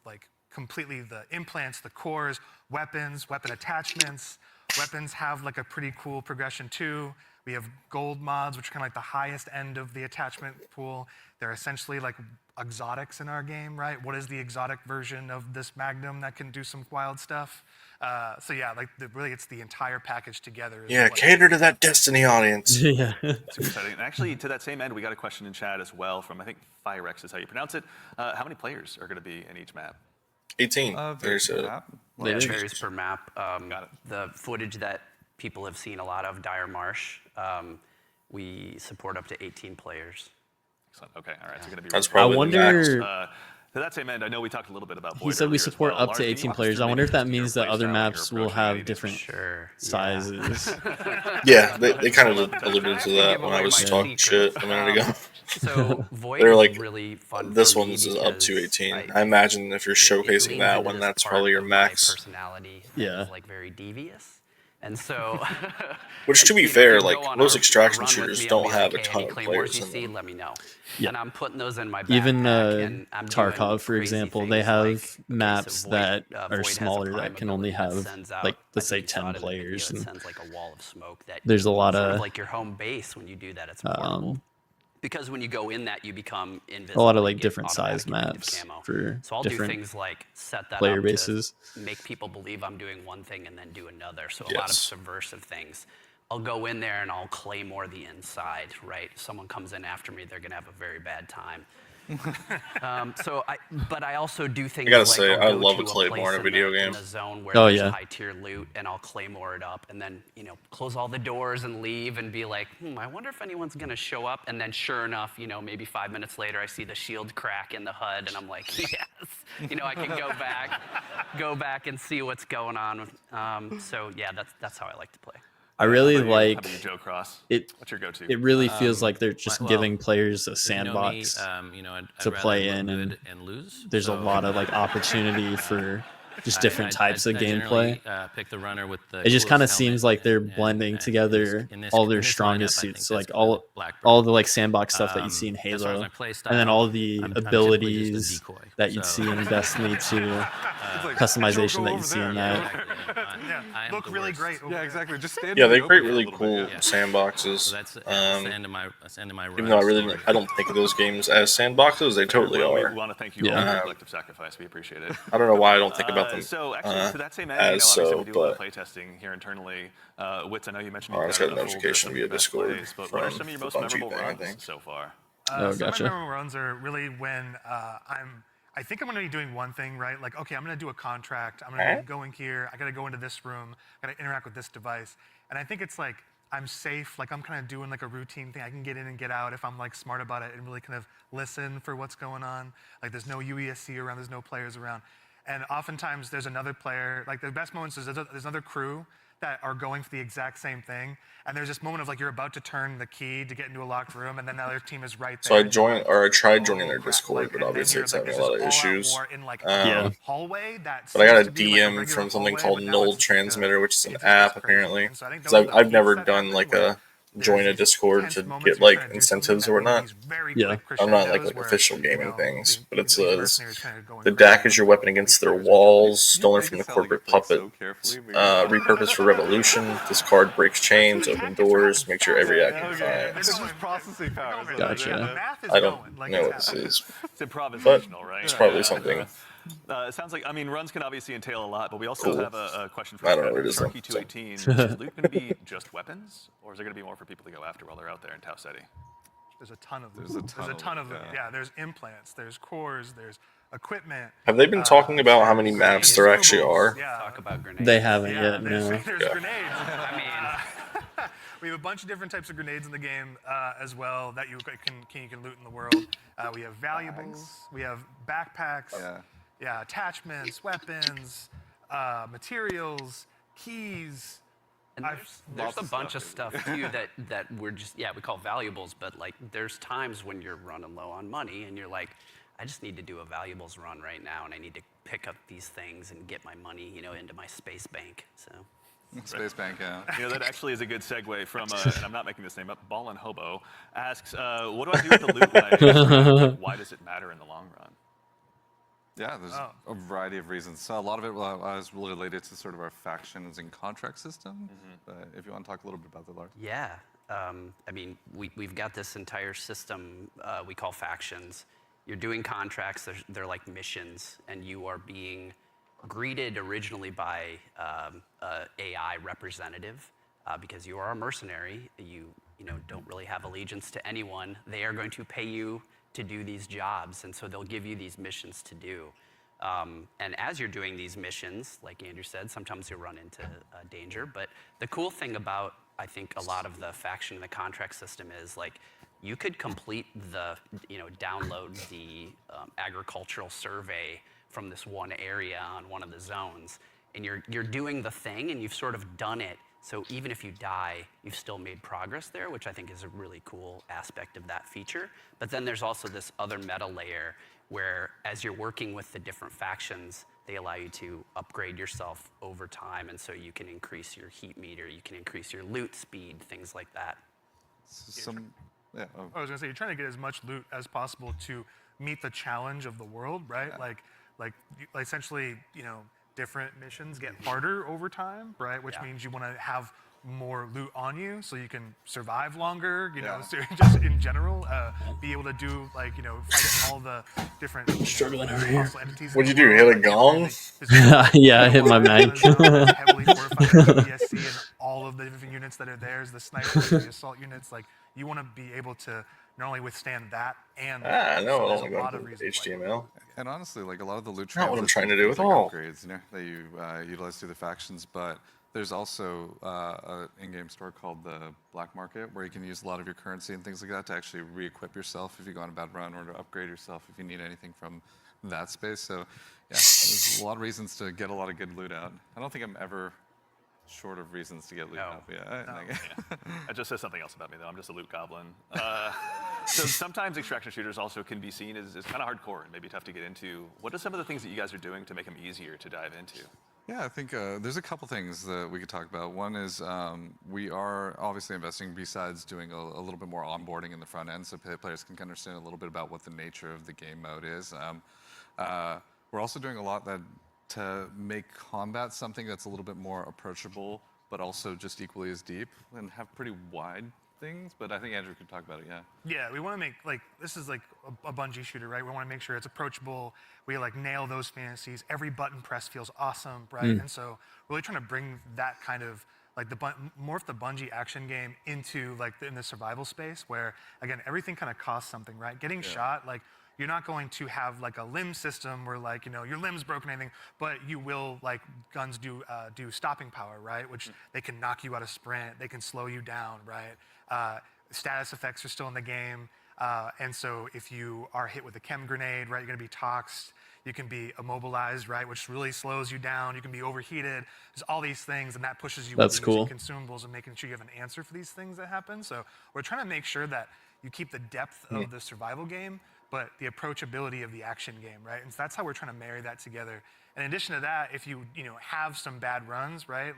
like completely the implants, the cores, weapons, weapon attachments. Weapons have like a pretty cool progression too. We have gold mods, which are kind of like the highest end of the attachment pool. They're essentially like exotics in our game, right? What is the exotic version of this Magnum that can do some wild stuff? So yeah, like really it's the entire package together. Yeah, cater to that Destiny audience. Yeah. Super exciting. And actually, to that same end, we got a question in chat as well from, I think, Firex is how you pronounce it. How many players are going to be in each map? 18. There's There's that. It varies per map. Got it. The footage that people have seen a lot of, Dire Marsh, we support up to 18 players. Excellent. Okay, all right. So going to be. That's really probably I the max. wonder. To that same end, I know we talked a little bit about. He Void said we earlier as support well. up Lars, to can you 18 walk us players. through I wonder if maybe that just your means that play other style, maps your will approach to have AD? different Sure. sizes. Yeah, they kind of alluded to that give when I away was my talking secret. shit a minute ago. So Void They're is like, really fun. This for me one's up to because 18. I imagine if you're it showcasing leans that into one, this that's part probably your of my max. personality Yeah. is like very devious, and so. Which, to be if fair, you like go on most a extraction run with shooters me, I'll don't be have a like, hey, ton any of claymores players you in see, them. let me know. Yeah. And I'm putting those in my backpack. Even and I'm doing Tarkov, for crazy example, they things have like, okay, maps so that Void are has a smaller prime that can only ability that have, sends out, like, let's I say think you saw 10 it in the video, players. it And sends like a wall of smoke that there's a lot sort of like your home base when you do that. It's portable. Because when you go in that, you become invisible. a lot of and like you get different size automatic immune maps camo. for So I'll do different things like set that player up bases. to make people believe I'm doing one thing and then do another. So a lot of Yes. subversive things. I'll go in there and I'll claymore the inside, right? Someone comes in after me, they're gonna have a very bad time. But I also do things I gotta like say, I'll I go love to a claymore place in a video in game. the zone where Oh, there's yeah. high tier loot, and I'll claymore it up, and then close all the doors and leave, and be like, I wonder if anyone's gonna show up. And then sure enough, maybe 5 minutes later, I see the shield crack in the HUD, and I'm like, yes, I can go back and see what's going on. So yeah, that's how I like to play. I really How about like you, Joe Cross? it. What's your go-to? It really feels like they're just well, giving players a If you know me, sandbox. I'd to rather play look in, and good and lose. There's a So, lot of like opportunity for just different types of I gameplay. generally, pick the runner with the It just kind of coolest seems helmet like they're and- blending and together in this- all their in this strongest lineup, I think suits, so like that's gonna all be Blackbird. all the like sandbox stuff that you see in As far as Halo, my play and then style, all the I'm typically just a abilities decoy. that you'd So- see in Destiny 2, like, customization "Joe, go that you over see in there." that. Yeah, I am look the really worst. great. Yeah, exactly. Just stand. Yeah, in they the create open a really little cool bit, yeah. sandboxes. So that's the end of my Even though I don't think of those games as sandboxes, they totally Well, are. We want to thank you all Yeah. for your collective sacrifice. We appreciate it. I don't know why I don't think about them. So actually, to that same end, as obviously so, we do a lot of but- playtesting here internally. Wits, I know you mentioned Oh, I you've just got got a full notification list via of best Discord plays, but what are from some of your the most Bungie memorable thing, I runs think. so far? Oh, Some gotcha. of my memorable runs are really when I think I'm going to be doing one thing, right? Like, okay, I'm going to do a contract. I'm going to be going here. I got to go into this room. I got to interact with this device. And I think it's like I'm safe. Like I'm kind of doing like a routine thing. I can get in and get out if I'm like smart about it and really kind of listen for what's going on. Like there's no UESC around. There's no players around. And oftentimes there's another player. Like the best moments is there's another crew that are going for the exact same thing. And there's this moment of like you're about to turn the key to get into a locked room, and then the other team is right there. So I and you're like, I tried joining their crap. Discord, Like, but and then obviously you're it's like, having a there's lot of this all-out issues. war in like Yeah. a hallway that But I got a seems to be, like, DM regular from something hallway, called but now Null it's just like Transmitter, which is an it's app just crazy. apparently. And so I think Because those are the I've peaks never that done happen like where a there's join a these Discord tense to moments get you're like trying to do incentives something or that lead whatnot. to these very Yeah. quick I'm not like crescendos where, official gaming things, but it's these mercenaries kind of going the crazy. DAC is your weapon against their walls, stolen from the corporate puppet, repurposed for revolution. This card breaks chains, open doors, makes your every act compliant. It's just processing power. isn't it? Gotcha. Yeah, the math is I going. don't Like, know what it's this happening. is. It's improvisational, right? It's probably something. It sounds like, I mean, runs can obviously entail a lot, but we also Cool. have a question from I don't know what it is, though, Sharky218. Is loot going to be just weapons, or is there going to be more for people to go after while they're out there in Tau City? There's a ton of them. There's a ton of them. them, Yeah, there's implants, there's cores, there's equipment. Have they been talking about how many maps there actually are? Yeah. Talk about grenades. They haven't Yeah, yet. there's, No. there's Yeah. grenades. I mean, We have a bunch of different types of grenades in the game as well that you can loot in the world. We have valuables, we have backpacks, Yeah. attachments, weapons, materials, keys. and there's a bunch of stuff too that we're just we call valuables, but like there's times when you're running low on money and you're like, I just need to do a valuables run right now, and I need to pick up these things and get my money, into my space bank. So. Space Bank, yeah. That actually is a good segue from, and I'm not making this name up, Ballin' Hobo asks, what do I do with the loot when I extract? Like, why does it matter in the long run? Yeah, there's a variety of reasons. So a lot of it was related to sort of our factions and contract system. But if you want to talk a little bit about that, Lars. Yeah. I mean, we've got this entire system we call factions. You're doing contracts, they're like missions, and you are being greeted originally by AI representative because you are a mercenary. You don't really have allegiance to anyone. They are going to pay you to do these jobs, and so they'll give you these missions to do. And as you're doing these missions, like Andrew said, sometimes you'll run into danger. But the cool thing about, I think, a lot of the faction and the contract system is like you could complete the, download the agricultural survey from this one area on one of the zones, and you're doing the thing, and you've sort of done it. So even if you die, you've still made progress there, which I think is a really cool aspect of that feature. But then there's also this other meta layer where as you're working with the different factions, they allow you to upgrade yourself over time, and so you can increase your heat meter, you can increase your loot speed, things like that. I was gonna say, you're trying to get as much loot as possible to meet the challenge of the world, right? Yeah. Like essentially, different missions get harder over time, right? Which means you want to have more loot on you so you can survive longer, so just in general, be able to do fight all the different struggling over here. entities. What'd you do? Hit a gong? Yeah, I hit my mic. Heavily fortified with ESC and all of the different units that are there, the snipers, the assault units. Like, you want to be able to not only withstand that and no, there's I a don't lot go of to reasons. HTML. And honestly, like a lot of the loot Not what I'm trying to do with at all. upgrades, that you utilize through the factions, but there's also an in-game store called the Black Market where you can use a lot of your currency and things like that to actually re-equip yourself if you go on a bad run, or to upgrade yourself if you need anything from that space. So yeah, there's a lot of reasons to get a lot of good loot out. I don't think I'm ever short of reasons to get loot out. That just says something else about me, though. I'm just a loot goblin. So sometimes extraction shooters also can be seen as kind of hardcore and maybe tough to get into. What are some of the things that you guys are doing to make them easier to dive into? Yeah, I think there's a couple things that we could talk about. One is we are obviously investing, besides doing a little bit more onboarding in the front end so players can understand a little bit about what the nature of the game mode is. We're also doing a lot to make combat something that's a little bit more approachable, but also just equally as deep and have pretty wide things. But I think Andrew could talk about it, Yeah, we want to make, this is like a Bungie shooter, right? We want to make sure it's approachable. We nail those fantasies. Every button press feels awesome, right? And so really trying to bring that kind of morph the Bungie action game into in the survival space where, again, everything kind of costs something, right? Getting shot, you're not going to have a limb system where your limb's broken or anything, but you will, guns do stopping power, right? Which they can knock you out of sprint, they can slow you down, right? Status effects are still in the game, and so if you are hit with a chem grenade, right, you're gonna be toxed. You can be immobilized, right, which really slows you down. You can be overheated. There's all these things, and that pushes you That's into cool. using consumables and making sure you have an answer for these things that happen. So we're trying to make sure that you keep the depth of the survival game, but the approachability of the action game, right? And so that's how we're trying to marry that together. In addition to that, if you have some bad runs, right,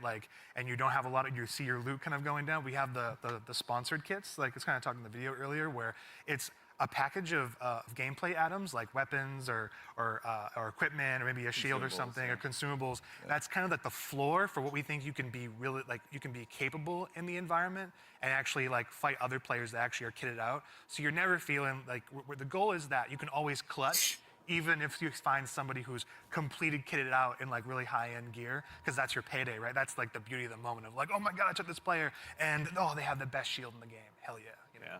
and you don't have a lot of, you see your loot kind of going down, we have the sponsored kits, it's kind of talking in the video earlier, where it's a package of gameplay items like weapons or equipment or maybe a shield or something or consumables. That's kind of the floor for what we think you can be really you can be capable in the environment and actually fight other players that actually are kitted out. So you're never feeling the goal is that you can always clutch even if you find somebody who's completed kitted out in really high-end gear, because that's your payday, right? That's the beauty of the moment of oh my God, I took this player and they have the best shield in the game. Hell yeah. Yeah.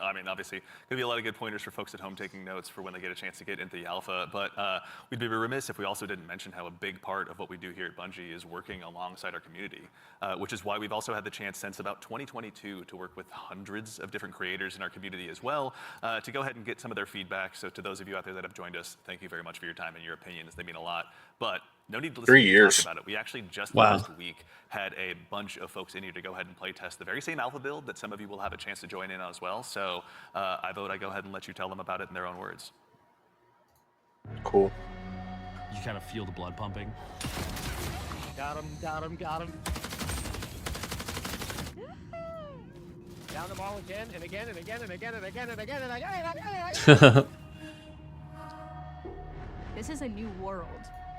I mean, obviously, going to be a lot of good pointers for folks at home taking notes for when they get a chance to get into the alpha. But we'd be remiss if we also didn't mention how a big part of what we do here at Bungie is working alongside our community, which is why we've also had the chance since about 2022 to work with hundreds of different creators in our community as well, to go ahead and get some of their feedback. So to those of you out there that have joined us, thank you very much for your time and your opinions. They mean a lot. But no need to listen 3 to me years. talk about it. We actually just last week had a bunch of folks in here to go ahead and play test the very same alpha build that some of you will have a chance to join in on as well. So I vote I go ahead and let you tell them about it in their own words. Cool. You kind of feel the blood pumping. Got him, got him, got him. Down the ball again and again and again and again and again and again and again and again. This is a new world.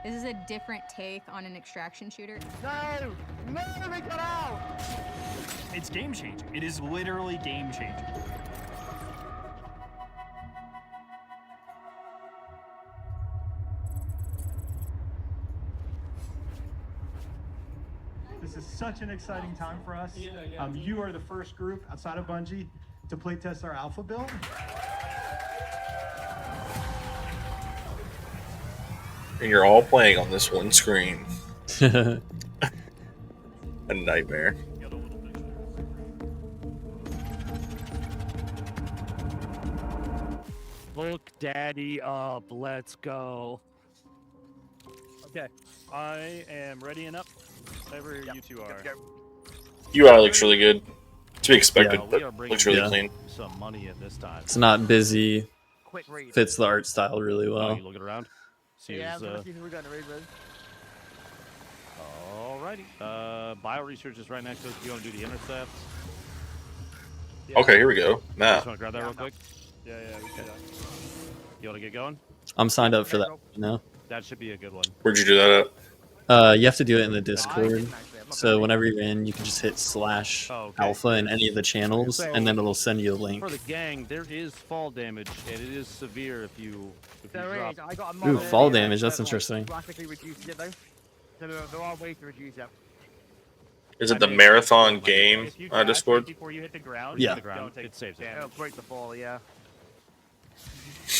This is a different take on an extraction shooter. No! No, we got out! It's game changing. It is literally game changing. This is such an exciting time for us. You are the first group outside of Bungie to playtest our alpha build. And you're all playing on this one screen. A nightmare. Look daddy up, let's go. Okay, I am ready and up. Whatever you two are. UI looks really good. To be expected, Yeah, we but are bringing looks really Yeah. clean. some money at this time. It's not busy. Quick raid. Fits the art style really Oh, well. you looking around? See Yeah, I'm who's, gonna see who we got in the raid with. Alrighty. Bio research is right next to us. You want to do the intercepts? Okay, here we go. Just Map. want to grab that real quick? Yeah, we can do that. You want to get going? I'm signed up for that. You know, That should be a good one. Where'd you do that you have to do it in the Discord. So whenever you're in, you can just hit / Oh, okay. alpha in any of the channels, and then it'll send you a link. For the gang, there is fall damage, and it is severe if you There drop. is. I got a Ooh, mod fall earlier damage. That's that, like, interesting. drastically reduces it though. So there are ways to reduce it. Is it the marathon game If you crash Discord? before you hit the ground, Yeah. hit the ground, it saves it. It'll break the fall, yeah.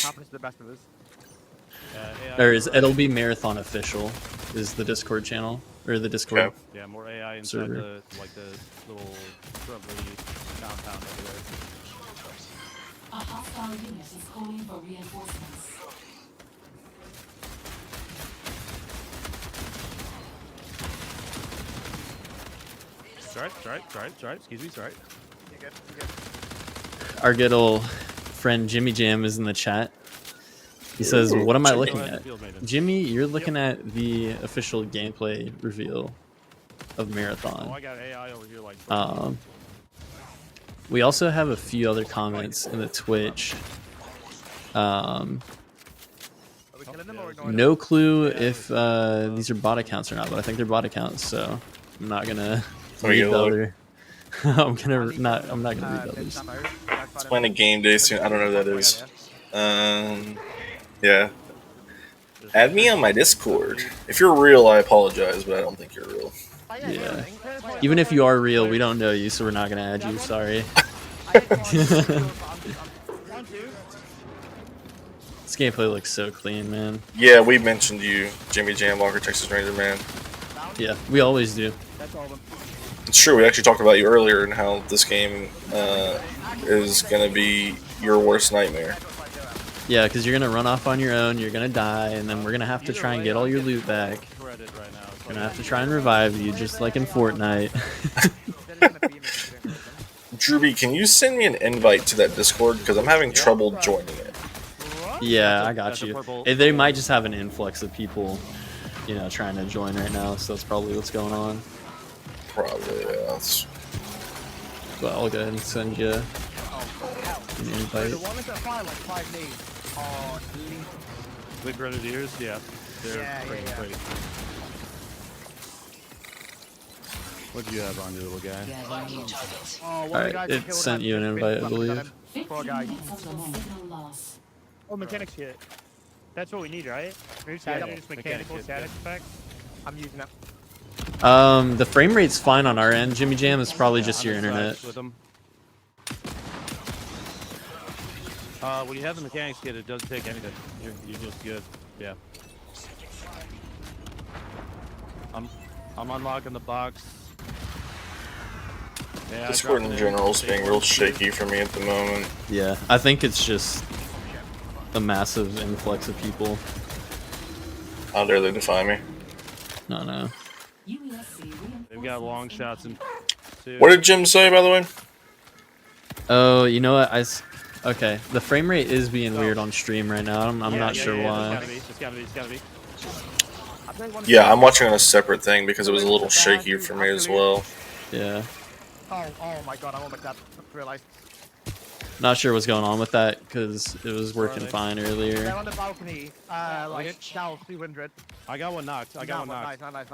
Happens to the best of us. It'll be Marathon Official is the Discord channel or the Discord. Okay. Yeah, more AI inside Server. the little shrubbery compound over there. A hostile unit is calling for reinforcements. Sorry. Excuse me, sorry. You good? You good? Our good old friend Jimmy Jam is in the chat. He says, "What am I looking at?" Jimmy, you're looking at the official gameplay reveal of Oh, Marathon. I got AI over here like. We also have a few other comments in the Twitch. Are we killing them or ignoring them? No clue if these are bot accounts or not, but I think they're bot accounts, so I'm not gonna Let me read get a look. other. I'm not gonna read others. It's playing a game day soon. I don't know who that is. Yeah. Add me on my Discord. If you're real, I apologize, but I don't think you're real. Yeah. Even if you are real, we don't know you, so we're not gonna add you. Sorry. This gameplay looks so clean, man. Yeah, we mentioned you, Jimmy Jam, Walker, Texas Ranger, man. Yeah, we always do. It's true. We actually talked about you earlier and how this game is gonna be your worst nightmare. Yeah, because you're gonna run off on your own, you're gonna die, and then we're gonna have to try and get all your loot back. We're gonna have to try and revive you, just like in Fortnite. Drewby, can you send me an invite to that Discord? Because I'm having trouble joining it. Yeah, I got you. They might just have an influx of people, trying to join right now, so that's probably what's going on. Probably, yeah. But I'll go ahead and send you an invite. The ones that fire like 5 knees are elite. Big Grenadiers, yeah. They're pretty. What do you have on your little guy? Alright, it sent you an invite, I believe. Poor guy. Oh, mechanics hit. That's what we need, right? Just mechanical static effect. I'm using that. The frame rate's fine on our end. Jimmy Jam is probably just your internet. With them. When you have the mechanics kit, it doesn't take anything. You're just good. Yeah. I'm unlocking the box. Yeah, Discord in general is being real shaky for me at the moment. Yeah, I think it's just a massive influx of people. How dare they defy me? No. They've got long shots and. What did Jim say, by the way? Oh, you know what? Okay, the frame rate is being weird on stream right now. I'm not sure why. It's gotta be. Yeah, I'm watching on a separate thing because it was a little shaky for me as well. Yeah. Oh my god, I'm on my dad. Realized. Not sure what's going on with that because it was working fine They're earlier. on the balcony, like south 200. I got one knocked. I got one knocked. Nice.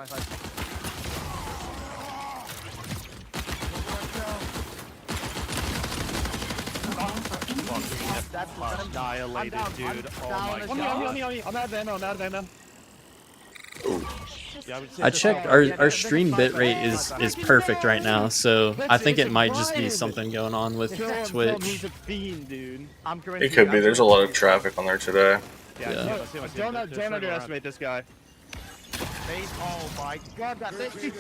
That's Annihilated, dude. Oh my god. On me. I'm out of ammo. Yeah, I checked our stream bitrate is perfect right now, so I think it might just be something going on with Twitch. He's a fiend, dude. It could be. There's a lot of traffic on there today. Yeah. Don't underestimate this guy. Oh my god, that's it. He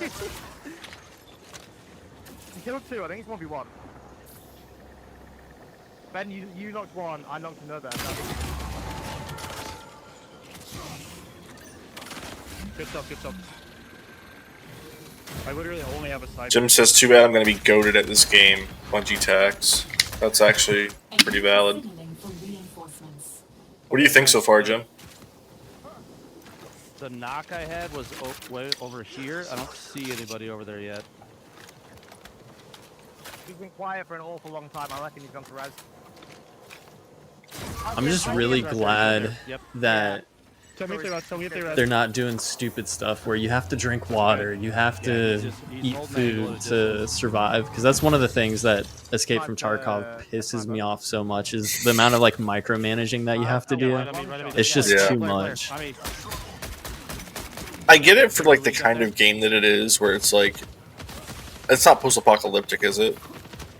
killed 2, I think it's 1v1. Ben, you knocked 1, I knocked another. Good stuff. I literally only have a side. Jim says, too bad I'm going to be goated at this game. Bungie tax. That's actually pretty valid. What do you think so far, Jim? The knock I had was way over here. I don't see anybody over there yet. He's been quiet for an awful long time. I reckon he's gone to res. I'm just really glad that Tell me if they're they're not doing stupid stuff where you have to drink water, you have to eat food to survive, because that's one of the things that Escape from Tarkov pisses me off so much, is the amount of like micromanaging that you have to do. It's just too much. I get it for like the kind of game that it is, where it's like, it's not post-apocalyptic, is it?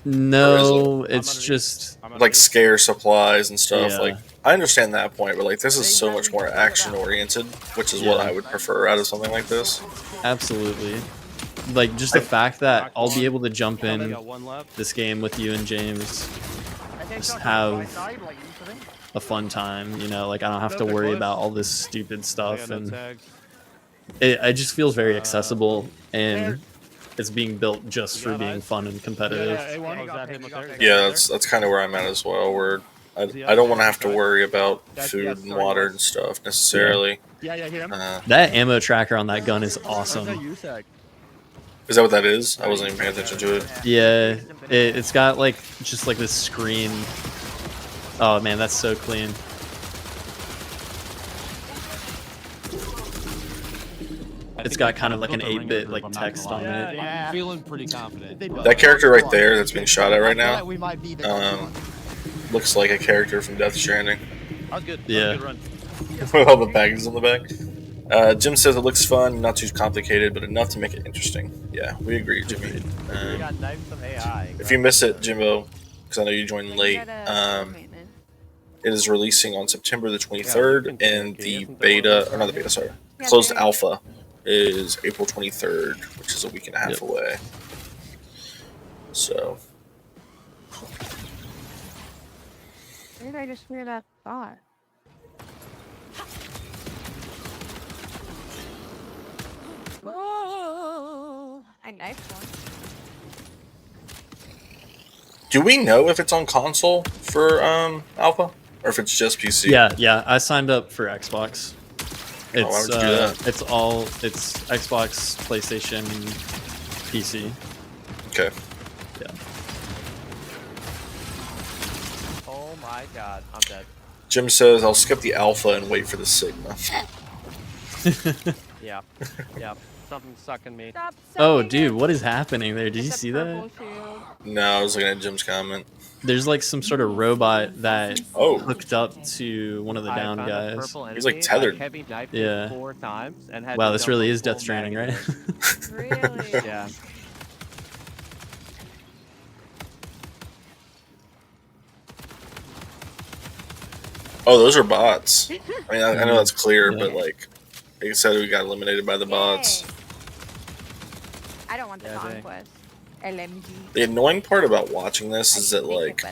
No, it's just like scare supplies and stuff. Yeah. Like, I understand that point, but like this is so much more action oriented, which is what I would prefer out of something like this. Absolutely. Like just the fact that I'll be able to jump in this game with you and James, just have a fun time, you know, like I don't have to worry about all this stupid stuff, and it just feels very accessideal, and it's being built just for being fun and competitive. Yeah, that's kind of where I'm at as well, where I don't want to have to worry about food and water and stuff necessarily. That ammo tracker on that gun is awesome. Is that what that is? I wasn't even paying attention to it. Yeah, it's got like just like this screen. Oh man, that's so clean. It's got kind of like an 8-bit like text on it. I'm feeling pretty confident. That character right there that's being shot at right now looks like a character from Death Stranding. Yeah. With all the baggies on the back. Jim says it looks fun, not too complicated, but enough to make it interesting. Yeah, we agree, Jimmy. If you miss it, Jimbo, because I know you joined late, it is releasing on September the 23rd, and the beta, or not the beta, sorry, closed alpha is April 23rd, which is a week and a half away. So. Where did I just hear that thought? Oh, I knifed one. Do we know if it's on console for alpha, or if it's just PC? Yeah, I signed up for Xbox. It's why would you do that? it's Xbox, PlayStation, PC. Okay. Yeah. Oh my god, I'm dead. Jim says I'll skip the alpha and wait for the sigma. Yeah. Something's sucking me. Oh, dude, what is happening there? Did you see that? No, I was looking at Jim's comment. There's like some sort of robot that hooked up to one of the down guys. He's like tethered. Yeah. 4 times and had Wow, to this dump really a is Death full Stranding, right? Really? Yeah. Oh, those are bots. I mean, I know that's clear, but like you said, we got eliminated by the bots. I don't want the conquest. LMG. The annoying part about watching this is that like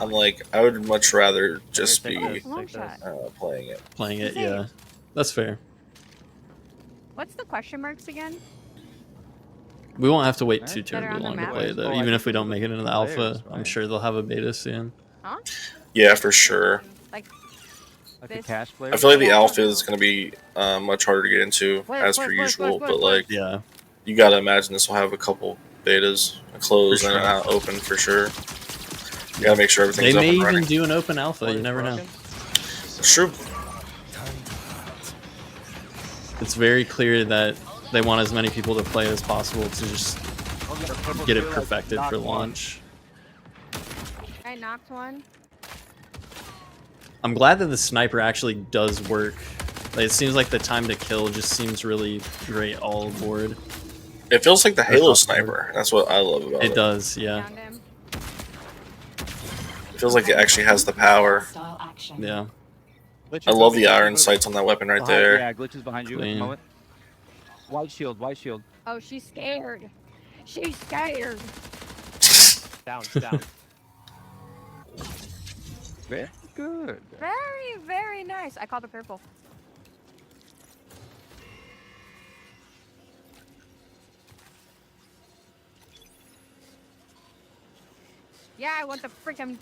I'm like I would much rather just be playing it. Playing it, yeah. That's fair. What's the question marks again? We won't have to wait too That are on terribly the long to map? play it, though. Even if we don't make it into the alpha, I'm sure they'll have a beta soon. Huh? Yeah, for sure. Like a this. cash player. I feel like the alpha is going to be much harder to get into as per usual, but like, Yeah. you gotta imagine this will have a couple betas, a close For and sure. an open for sure. You gotta make sure everything's They up may and even running. do an open alpha. You never know. It's true. It's very clear that they want as many people to play as possible to just get it perfected for launch. I knocked one. I'm glad that the sniper actually does work. Like, it seems like the time to kill just seems really great all aboard. It feels like the Halo sniper. That's what I love about it. It does, yeah. It feels like it actually has the power. Yeah. I love the iron sights on that weapon right there. Yeah, glitches behind you at the Clean. moment. White shield, white shield. Oh, she's scared. She's scared. Down, down. Very good. Very, very nice. I called her purple. Yeah, I want the frickin'.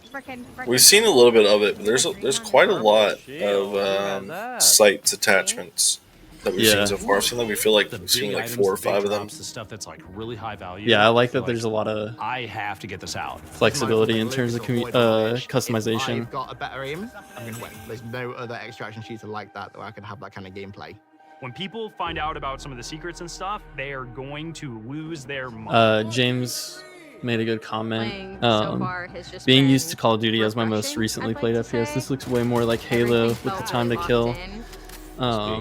We've seen a little bit of it, but there's quite a lot of sights attachments that we've seen so far. I've seen like we've seen like 4 or 5 of them. The stuff that's like really high value. Yeah, I like that there's a lot of I have to get this out. flexibility in terms of customization. I've got a better aim, I'm gonna win. There's no other extraction shooter like that where I can have that kind of gameplay. When people find out about some of the secrets and stuff, they are going to lose their mind. James made a good comment. Playing so far has just Being been used to Call of Duty as my most recently played FPS, this looks way more like Halo with the time to kill.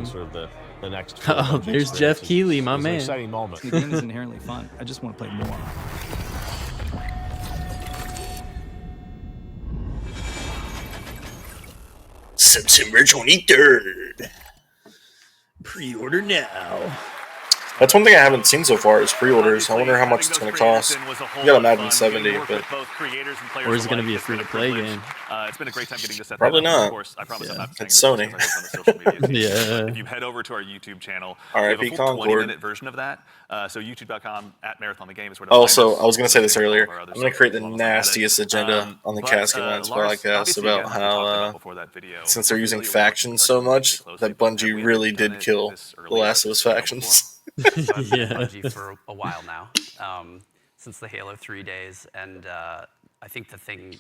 Sort of the next. Oh, there's Jeff Keighley, my man. Exciting moment. The game is inherently fun. I just want to play more. September 23rd. Pre-order now. That's one thing I haven't seen so far is pre-orders. I wonder how much it's going to cost. You gotta imagine 70, but or is it going to be a free-to-play game? It's been a great time getting this set Probably up. not. Of course, I promise I'm not saying It's this Sony. because I was on the social media feed. Yeah. If you head over to our YouTube channel, R.I.P. we have a full Concord. 20-minute version of that. So YouTube.com/MarathonTheGame is where to Also, find us. I was going to say this earlier. All our other I'm going to create the socials along with that. nastiest agenda on the But, Casket Lines Lars, podcast obviously, about again, as we talked how, about before that video, since they're using really factions so much, that Bungie really did kill the Last of Us factions. I've been with Yeah. Bungie for a while now, since the Halo 3 days, and I think the thing,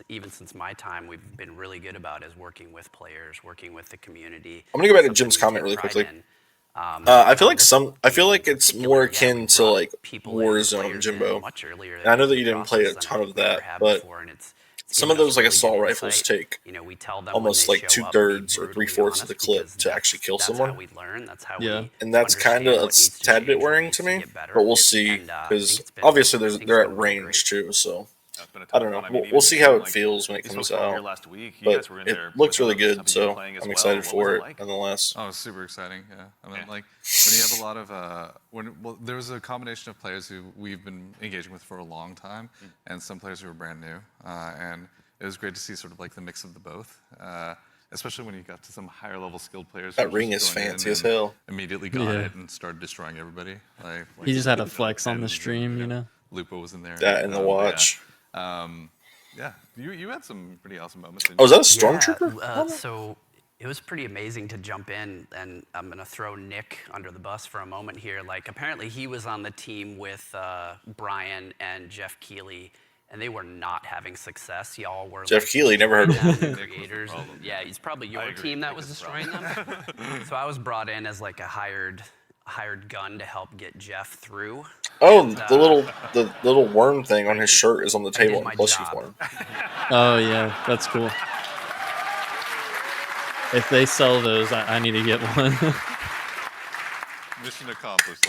even since my time, we've been really good about is working with players, working with the community. I'm gonna go back to Something Jim's we comment take really pride quickly. in. I feel like it's more akin to like Warzone, Jimbo. And I know that you didn't play a ton of that, but some of those like assault rifles take almost like 2/3 or 3/4 of the clip to actually kill someone. Yeah. And that's kind of a tad bit worrying to me, but we'll see because obviously they're at range too, so. I don't know. We'll see how it feels when it comes out. But it looks really good, so I'm excited for it nonetheless. Oh, it's super exciting. Yeah, I mean, like when you have a lot of there was a combination of players who we've been engaging with for a long time, and some players who were brand new, and it was great to see sort of like the mix of the both. Especially when you got to some higher level skilled players. That ring is fancy as hell. Immediately got it and started destroying everybody. Like He just had a flex on the stream, you know. Lupo was in there. That and the watch. Yeah, you had some pretty awesome moments. Oh, is that a stormtrooper? Yeah, so it was pretty amazing to jump in, and I'm gonna throw Nick under the bus for a moment here. Like, apparently he was on the team with Brian and Jeff Keighley, and they were not having success. Y'all were Jeff Keighley, never heard of him. Creators. Yeah, he's probably your team that was destroying them. So I was brought in as like a hired gun to help get Jeff through. Oh, And, the little worm thing on his shirt is on the table in plushie form. Oh yeah, that's cool. If they sell those, I need to get one. Mission accomplished.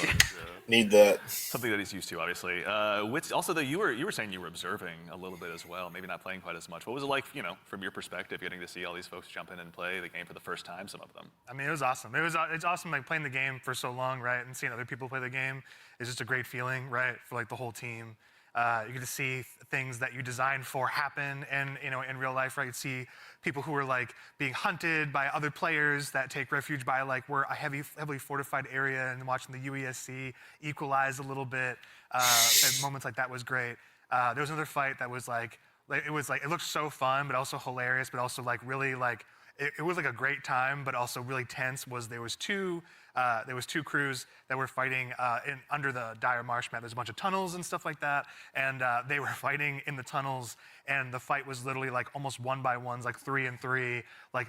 Need that. Something that he's used to, obviously. Also, though, you were saying you were observing a little bit as well, maybe not playing quite as much. What was it like, from your perspective, getting to see all these folks jump in and play the game for the first time? Some of them. I mean, it was awesome. It's awesome, like playing the game for so long, right, and seeing other people play the game is just a great feeling, right, for like the whole team. You get to see things that you designed for happen, and in real life, right? You see people who are like being hunted by other players that take refuge by like we're a heavily fortified area, and watching the UESC equalize a little bit. And moments like that was great. There was another fight that was like like it looked so fun, but also hilarious, but also like really like it was like a great time, but also really tense. There was two crews that were fighting under the dire marsh map. There's a bunch of tunnels and stuff like that, and they were fighting in the tunnels. And the fight was literally like almost 1 by 1s, like 3 and 3, like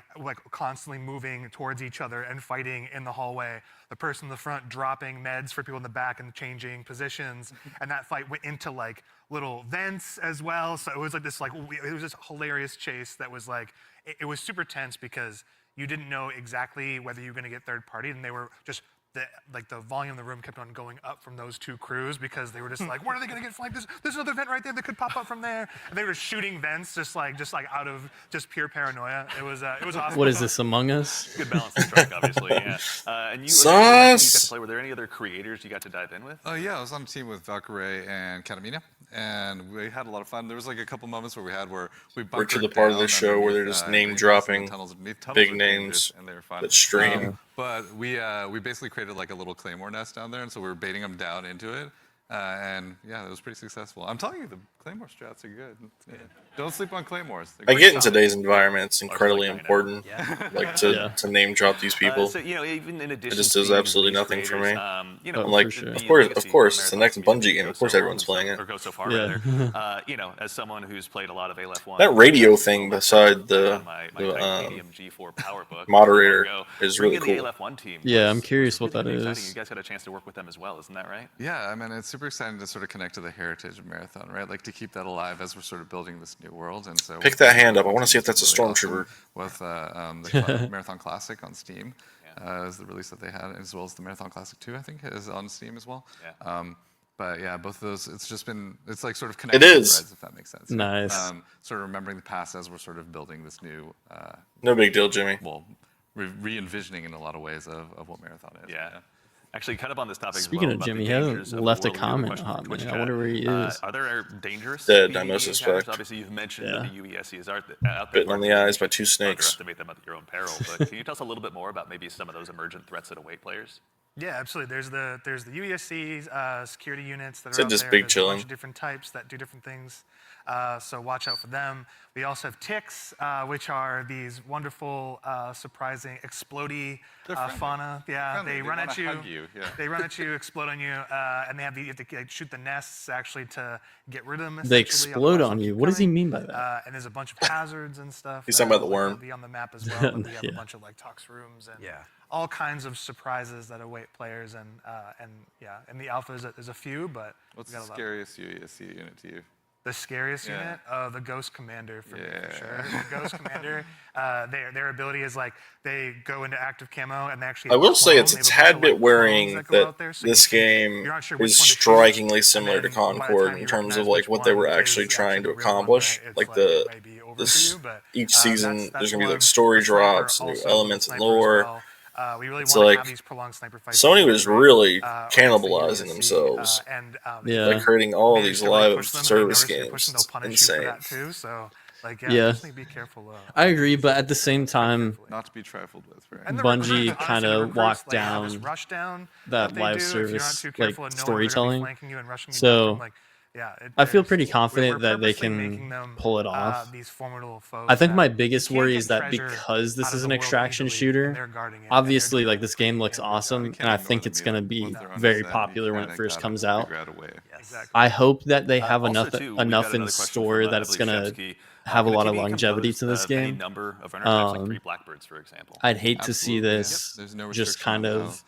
constantly moving towards each other and fighting in the hallway. The person in the front dropping meds for people in the back and changing positions. And that fight went into like little vents as well. So it was like this it was this hilarious chase that was like, it was super tense because you didn't know exactly whether you were going to get third party, and they were just the volume of the room kept on going up from those two crews because they were just like, when are they going to get flanked? There's another vent right there that could pop up from there. And they were shooting vents just like out of just pure paranoia. It was awesome. What is this, Among Us? Good balance to strike, obviously. Yeah. And you Sus! got to play. Were there any other creators you got to dive in with? Oh yeah, I was on a team with Valkyrie and Katamina, and we had a lot of fun. There was like a couple moments where we We're to the part of the show where they're just name dropping big names and they were fun. that stream. But we basically created like a little claymore nest down there, and so we were baiting them down into it. And yeah, it was pretty successful. I'm telling you, the claymore strats are good. Yeah. Don't sleep on claymores. I get in today's environment, it's incredibly important, like to name drop these people. So, even in addition, it just does absolutely nothing for me. I'm like, of course, it's the next Bungie game. Of course, everyone's playing it. Or go so far, rather. As someone who's played a lot of ALF1, that radio thing beside the moderator is really cool. ALF1 team yeah, I'm curious what that is. You guys had a chance to work with them as well, isn't that right? Yeah, I mean, it's super exciting to sort of connect to the heritage of Marathon, right? Like to keep that alive as we're sort of building this new world. And so pick that hand up. I want to see if that's a stormtrooper. With the Marathon Classic on Steam is the release that they had, as well as the Marathon Classic 2, I think, is on Steam as well. Yeah. But yeah, both of those, it's like sort of connecting threads, if that makes sense. Nice. Sort of remembering the past as we're sort of building this new. No big deal, Jimmy. Well, re-envisioning in a lot of ways of what Marathon is. Yeah. Actually, kind of on this topic. Speaking as well, of Jimmy, he hasn't left a comment on me. I wonder where he is. Are there dangerous? Dead, I most suspect. Obviously, you've mentioned that the UESCs are out there. Bitten on the eyes by 2 snakes. Underestimate them at your own peril. But can you tell us a little bit more about maybe some of those emergent threats that await players? Yeah, absolutely. There's the UESC security units that are Said out just there. big There's chilling. a bunch of different types that do different things. So watch out for them. We also have ticks, which are these wonderful, surprising, explodey fauna. Yeah, they run at you. They run at you, explode on you, and you have to shoot the nests actually to get rid of them. They explode on you. What does he mean by that? And there's a bunch of hazards and stuff. He's talking about the worm. Be on the map as well. And we have a bunch of like tox rooms and all kinds of surprises that await players. And in the alpha there's a few, but what's the scariest UESC unit to you? The scariest unit? The Ghost Commander for me, for sure. The Ghost Commander, their ability is like they go into active camo and they actually. I will say it's a tad bit worrying that this game is strikingly similar to Concord in terms of like what they were actually trying to accomplish. Like each season, there's gonna be like story drops, new elements and lore. We really so like Sony was really cannibalizing themselves by creating all these live service games. It's insane. Just be careful. I agree, but at the same time, not to be trifled with. Right? Bungie kind of locked down that live service like storytelling. So I feel pretty confident that they can pull it off. I think my biggest worry is that because this is an extraction shooter, obviously like this game looks awesome, and I think it's going to be very popular when it first comes out. I hope that they have enough in store that it's going to have a lot of longevity to this game. I'd hate to see this just kind of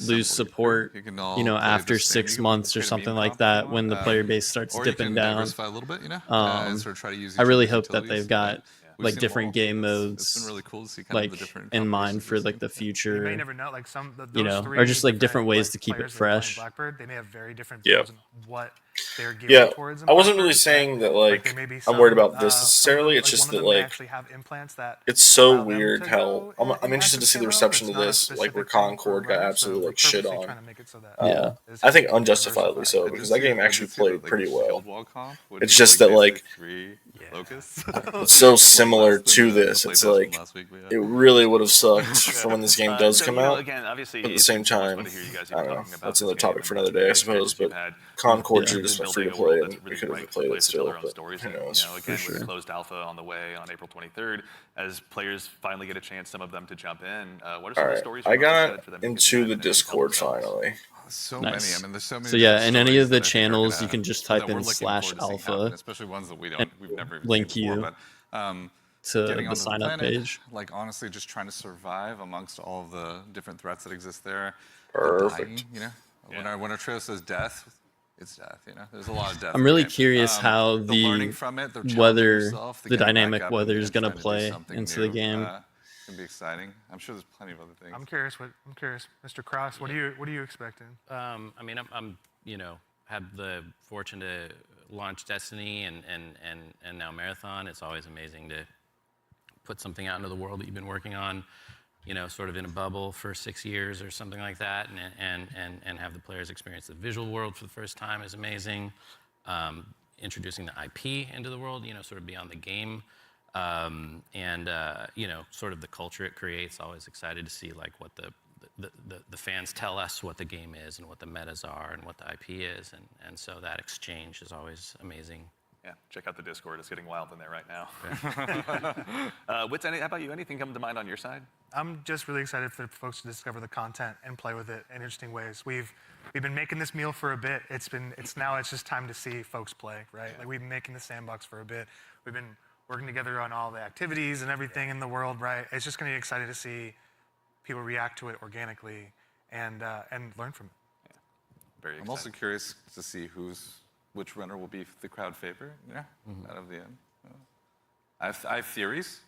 lose support, after 6 months or something like that when the player base starts dipping down. I really hope that they've got like different game modes like in mind for like the future. You may never know, like or just like different ways to keep it fresh. Blackbird, they may have very different what they're geared yeah, towards. I wasn't really saying that like I'm worried about this necessarily. It's just that like it's so weird how I'm interested to see the reception to this, like where Concord got absolutely like shit on. I think unjustifiably so because that game actually played pretty well. It's just that like locusts. It's so similar to this. It's like it really would have sucked for when this game does come out. Again, obviously, But at the same time, I don't know. That's another topic for another day, I suppose. But Concord should have just went free to play, and we could have played it still. But who knows? Again, with the closed alpha on the way on April 23rd, as players finally get a chance, some of them to jump in. What are some of the stories? I got into the Discord finally. So Nice. many. I mean, there's so many. So yeah, in any of the stories that I think are channels, gonna- you can just that type we're in looking forward to seeing /alpha, happen, especially ones that we've never even link seen before, you but, to getting the onto sign up planet, page. like honestly, just trying to survive amongst all of the different threats that exist there. The Perfect. dying, you know, when our trail says death, it's death. You know, there's a lot of death. I'm in really the game. curious how the learning from it, the challenging weather, yourself, the getting back dynamic up weather and is going to trying do play something into new, the game. It's gonna be exciting. I'm sure there's plenty of other things. I'm curious, Mr. Cross. What are you expecting? I mean, I'm had the fortune to launch Destiny and now Marathon. It's always amazing to put something out into the world that you've been working on, sort of in a bubble for 6 years or something like that, and have the players experience the visual world for the first time is amazing. Introducing the IP into the world, sort of beyond the game, and sort of the culture it creates. Always excited to see like what the fans tell us what the game is and what the metas are and what the IP is, and so that exchange is always amazing. Yeah, check out the Discord. It's getting wild in there right now. Wits, how about you? Anything come to mind on your side? I'm just really excited for folks to discover the content and play with it in interesting ways. We've been making this meal for a bit. It's just time to see folks play, right? Like we've been making the sandbox for a bit. We've been working together on all the activities and everything in the world, right? It's just going to be exciting to see people react to it organically and learn from it. Yeah. Very exciting. I'm also curious to see which runner will be the crowd favorite, out of the end. I have theories.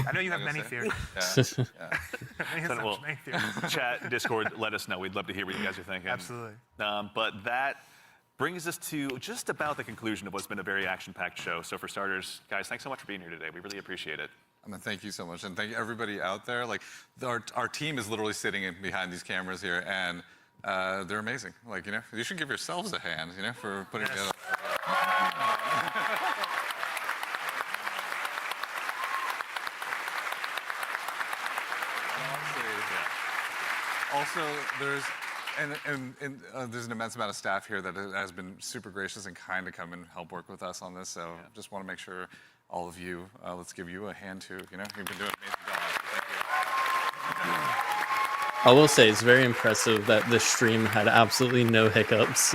I know you have many theories. Many theories. Chat, Discord, let us know. We'd love to hear what you guys are thinking. Absolutely. But that brings us to just about the conclusion of what's been a very action-packed show. So for starters, guys, thanks so much for being here today. We really appreciate it. I mean, thank you so much, and thank you everybody out there. Like our team is literally sitting behind these cameras here, and they're amazing. Like you should give yourselves a hand, for putting together. Also, there's an immense amount of staff here that has been super gracious and kind to come and help work with us on this. So just want to make sure all of you, let's give you a hand too. You've been doing an amazing job. Thank you. I will say it's very impressive that the stream had absolutely no hiccups.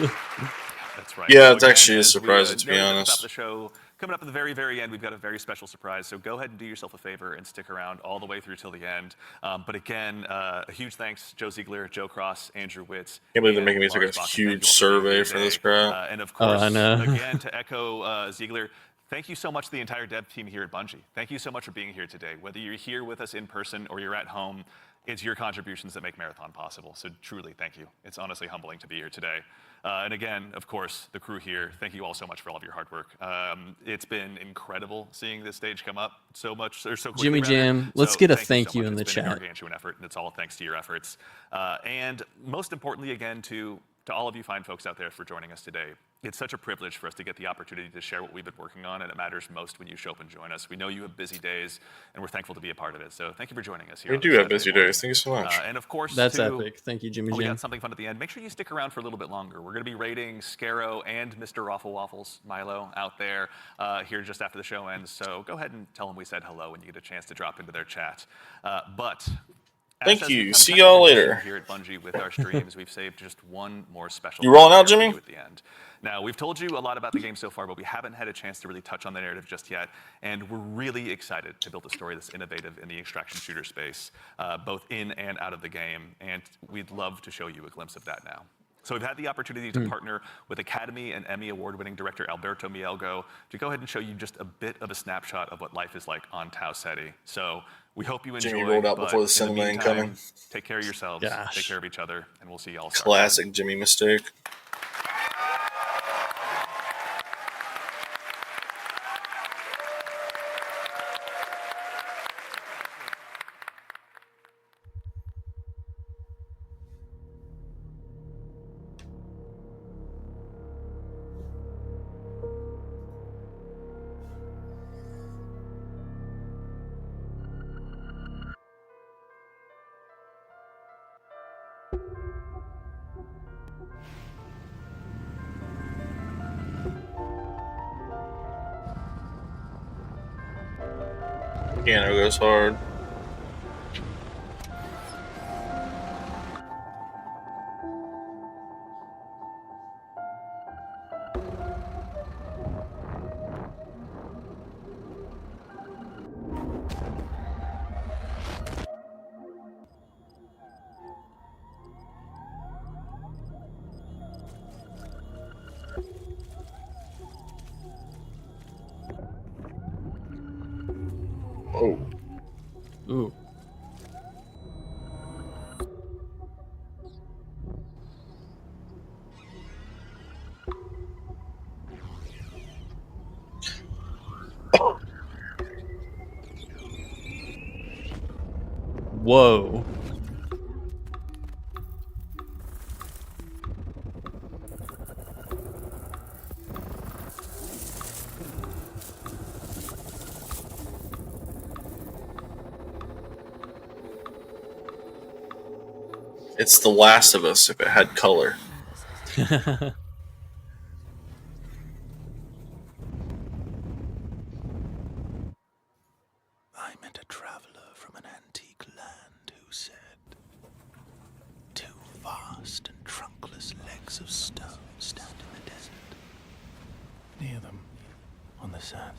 That's right. Yeah, it's actually a surprise, to be At the top honest. of the show, coming up at the very, very end, we've got a very special surprise. So go ahead and do yourself a favor and stick around all the way through till the end. But again, a huge thanks, Joe Ziegler, Joe Cross, Andrew Witz. Can't believe they're making me take a huge survey for this crap. And of course, I know. again, to echo Ziegler, thank you so much to the entire dev team here at Bungie. Thank you so much for being here today. Whether you're here with us in person or you're at home, it's your contributions that make Marathon possible. So truly, thank you. It's honestly humbling to be here today. And again, of course, the crew here, thank you all so much for all of your hard work. It's been incredible seeing this stage come up so quickly. Jimmy Jam, let's get a thank you in the It's been a chat. gargantuan effort, and it's all thanks to your efforts. And most importantly, again, to all of you fine folks out there for joining us today. It's such a privilege for us to get the opportunity to share what we've been working on, and it matters most when you show up and join us. We know you have busy days, and we're thankful to be a part of it. So thank you for joining us here. We on do this have Saturday busy morning. days. Thank you so much. And of course, That's too, epic. Thank you, Jimmy we Jam. got something fun at the end. Make sure you stick around for a little bit longer. We're going to be rating Scarrow and Mr. Raffle Waffles, Milo, out there here just after the show ends. So go ahead and tell them we said hello when you get a chance to drop into their chat. Thank you. See y'all later. Here at Bungie with our streams, we've saved just one more special. You rolling out, for you Jimmy? At the end. Now, we've told you a lot about the game so far, but we haven't had a chance to really touch on the narrative just yet. And we're really excited to build a story that's innovative in the extraction shooter space, both in and out of the game. And we'd love to show you a glimpse of that now. So we've had the opportunity to partner with Academy and Emmy Award-winning director Alberto Mielgo to go ahead and show you just a bit of a snapshot of what life is like on Tau Ceti. So we hope you enjoy. Jimmy rolled out but before the in cinema meantime, incoming. Take care of yourselves. Gosh. Take care of each other, and we'll see y'all. Classic Jimmy mistake. Piano goes hard. Oh. Ooh. Whoa. It's The Last of Us if it had color. I met a traveler from an antique land who said, two vast and trunkless legs of stone stand in the desert. Near them, on the sand,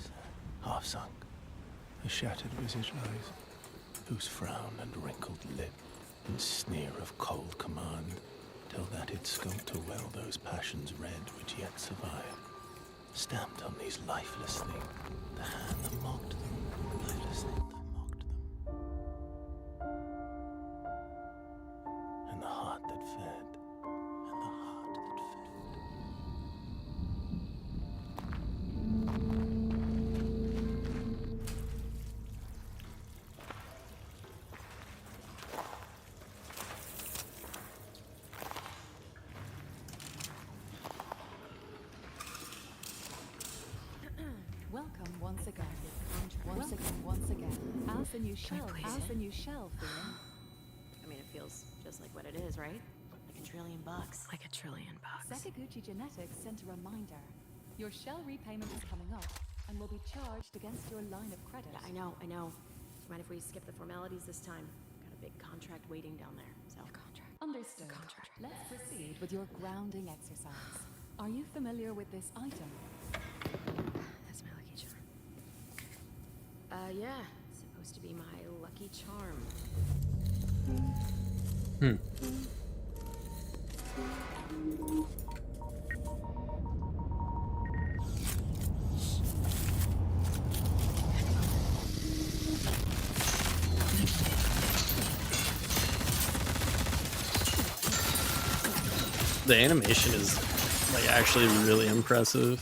half sunk, a shattered visage lies, whose frown and wrinkled lip and sneer of cold command tell that it sculpt to well those passions red which yet survive. Stamped on these lifeless things, the hand that mocked them, lifeless thing that mocked them. And the heart that fed, and the heart that fed. Welcome once again. Once again. As the new shell. Feeling. I mean, it feels just like what it is, right? Like $1 trillion. Like $1 trillion. Sakaguchi Genetics sent a reminder. Your shell repayment is coming up and will be charged against your line of credit. Yeah, I know. Do you mind if we skip the formalities this time? Got a big contract waiting down there, so. Understood. Let's proceed with your grounding exercise. Are you familiar with this item? That's my lucky charm. Yeah. It's supposed to be my lucky charm. The animation is like actually really impressive.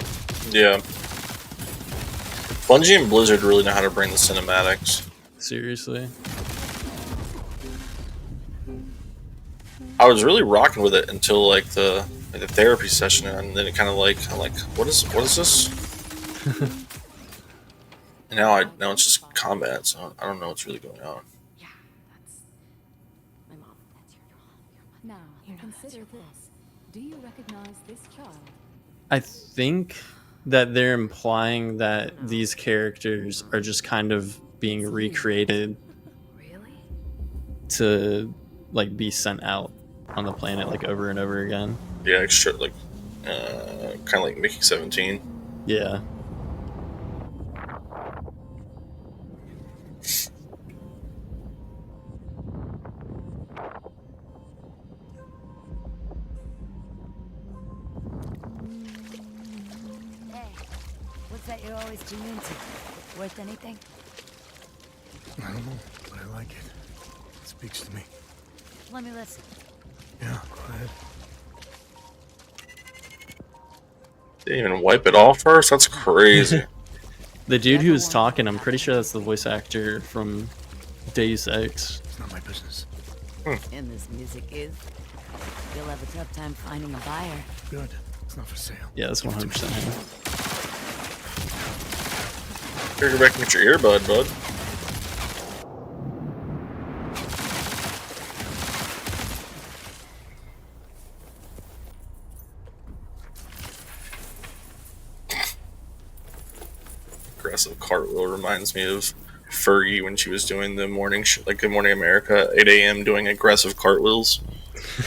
Yeah. Bungie and Blizzard really know how to bring the cinematics. Seriously. I was really rocking with it until like the therapy session, and then it kind of like I'm like, what is this? And now it's just combat, so I don't know what's really going on. Yeah, that's my mom. That's your Now, consider this. Do you recognize this child? I think that they're implying that these characters are just kind of being recreated to like be sent out on the planet like over and over again. Yeah, extra like kind of like Mickey 17. Yeah. What's that you're always tuned into? Worth anything? I don't know, but I like it. It speaks to me. Let me listen. Yeah, go ahead. Didn't even wipe it off first? That's crazy. The dude who was talking, I'm pretty sure that's the voice actor from Deus Ex. It's not my business. And this music is. You'll have a tough time finding a buyer. Good. It's not for sale. Yeah, that's 100% him. Better go back and get your earbud, bud. aggressive cartwheel reminds me of Fergie when she was doing the morning like Good Morning America, 8 a.m. doing aggressive cartwheels.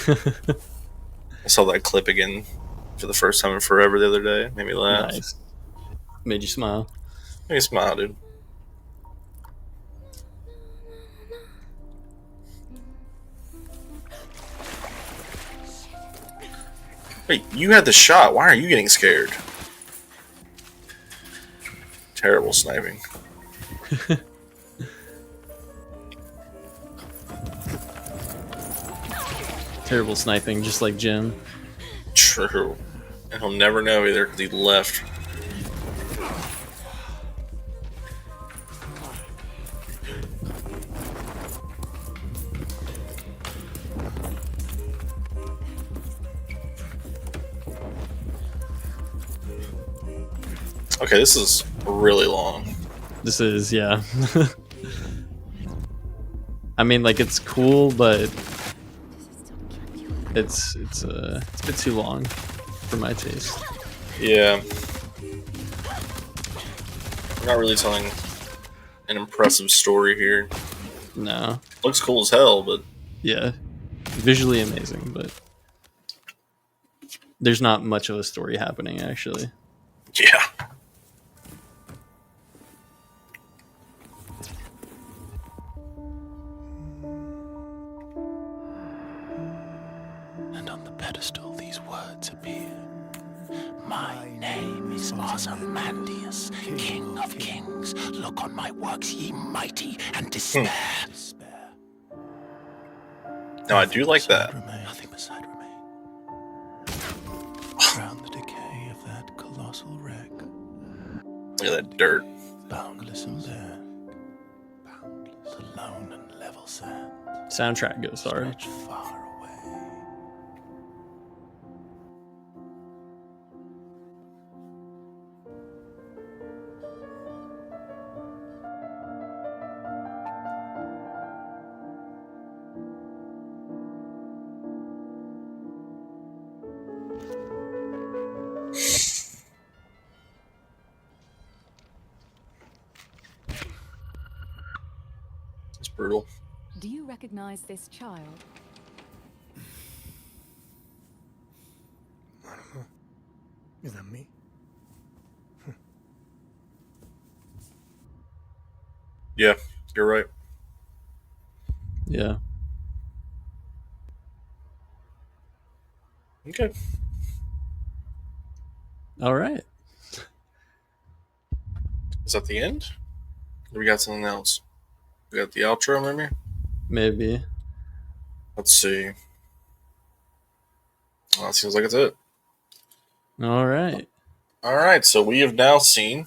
I saw that clip again for the first time in forever the other day. Made me laugh. Nice. Made you smile. Made me smile, dude. Wait, you had the shot. Why are you getting scared? Terrible sniping. Terrible sniping, just like Jim. True. And he'll never know either because he left. Okay, this is really long. This is, yeah. I mean, like, it's cool, but it's a bit too long for my taste. Yeah. We're not really telling an impressive story here. No. Looks cool as hell, but... Yeah. Visually amazing, but there's not much of a story happening, actually. Yeah. And on the pedestal these words appear. My name is Ozymandias, King of Kings. Look on my works, ye mighty, and despair. No, I do like that. Nothing beside remain. Around the decay of that colossal wreck. Look at that dirt. Boundless and bare. Boundless, alone and level sand. Soundtrack goes hard. Stretch far away. It's brutal. Do you recognize this child? I don't know. Is that me? Yeah, you're right. Yeah. Okay. All right. Is that the end? Or we got something else? We got the outro, maybe? Maybe. Let's see. Well, that seems like it's it. All right. All right, so we have now seen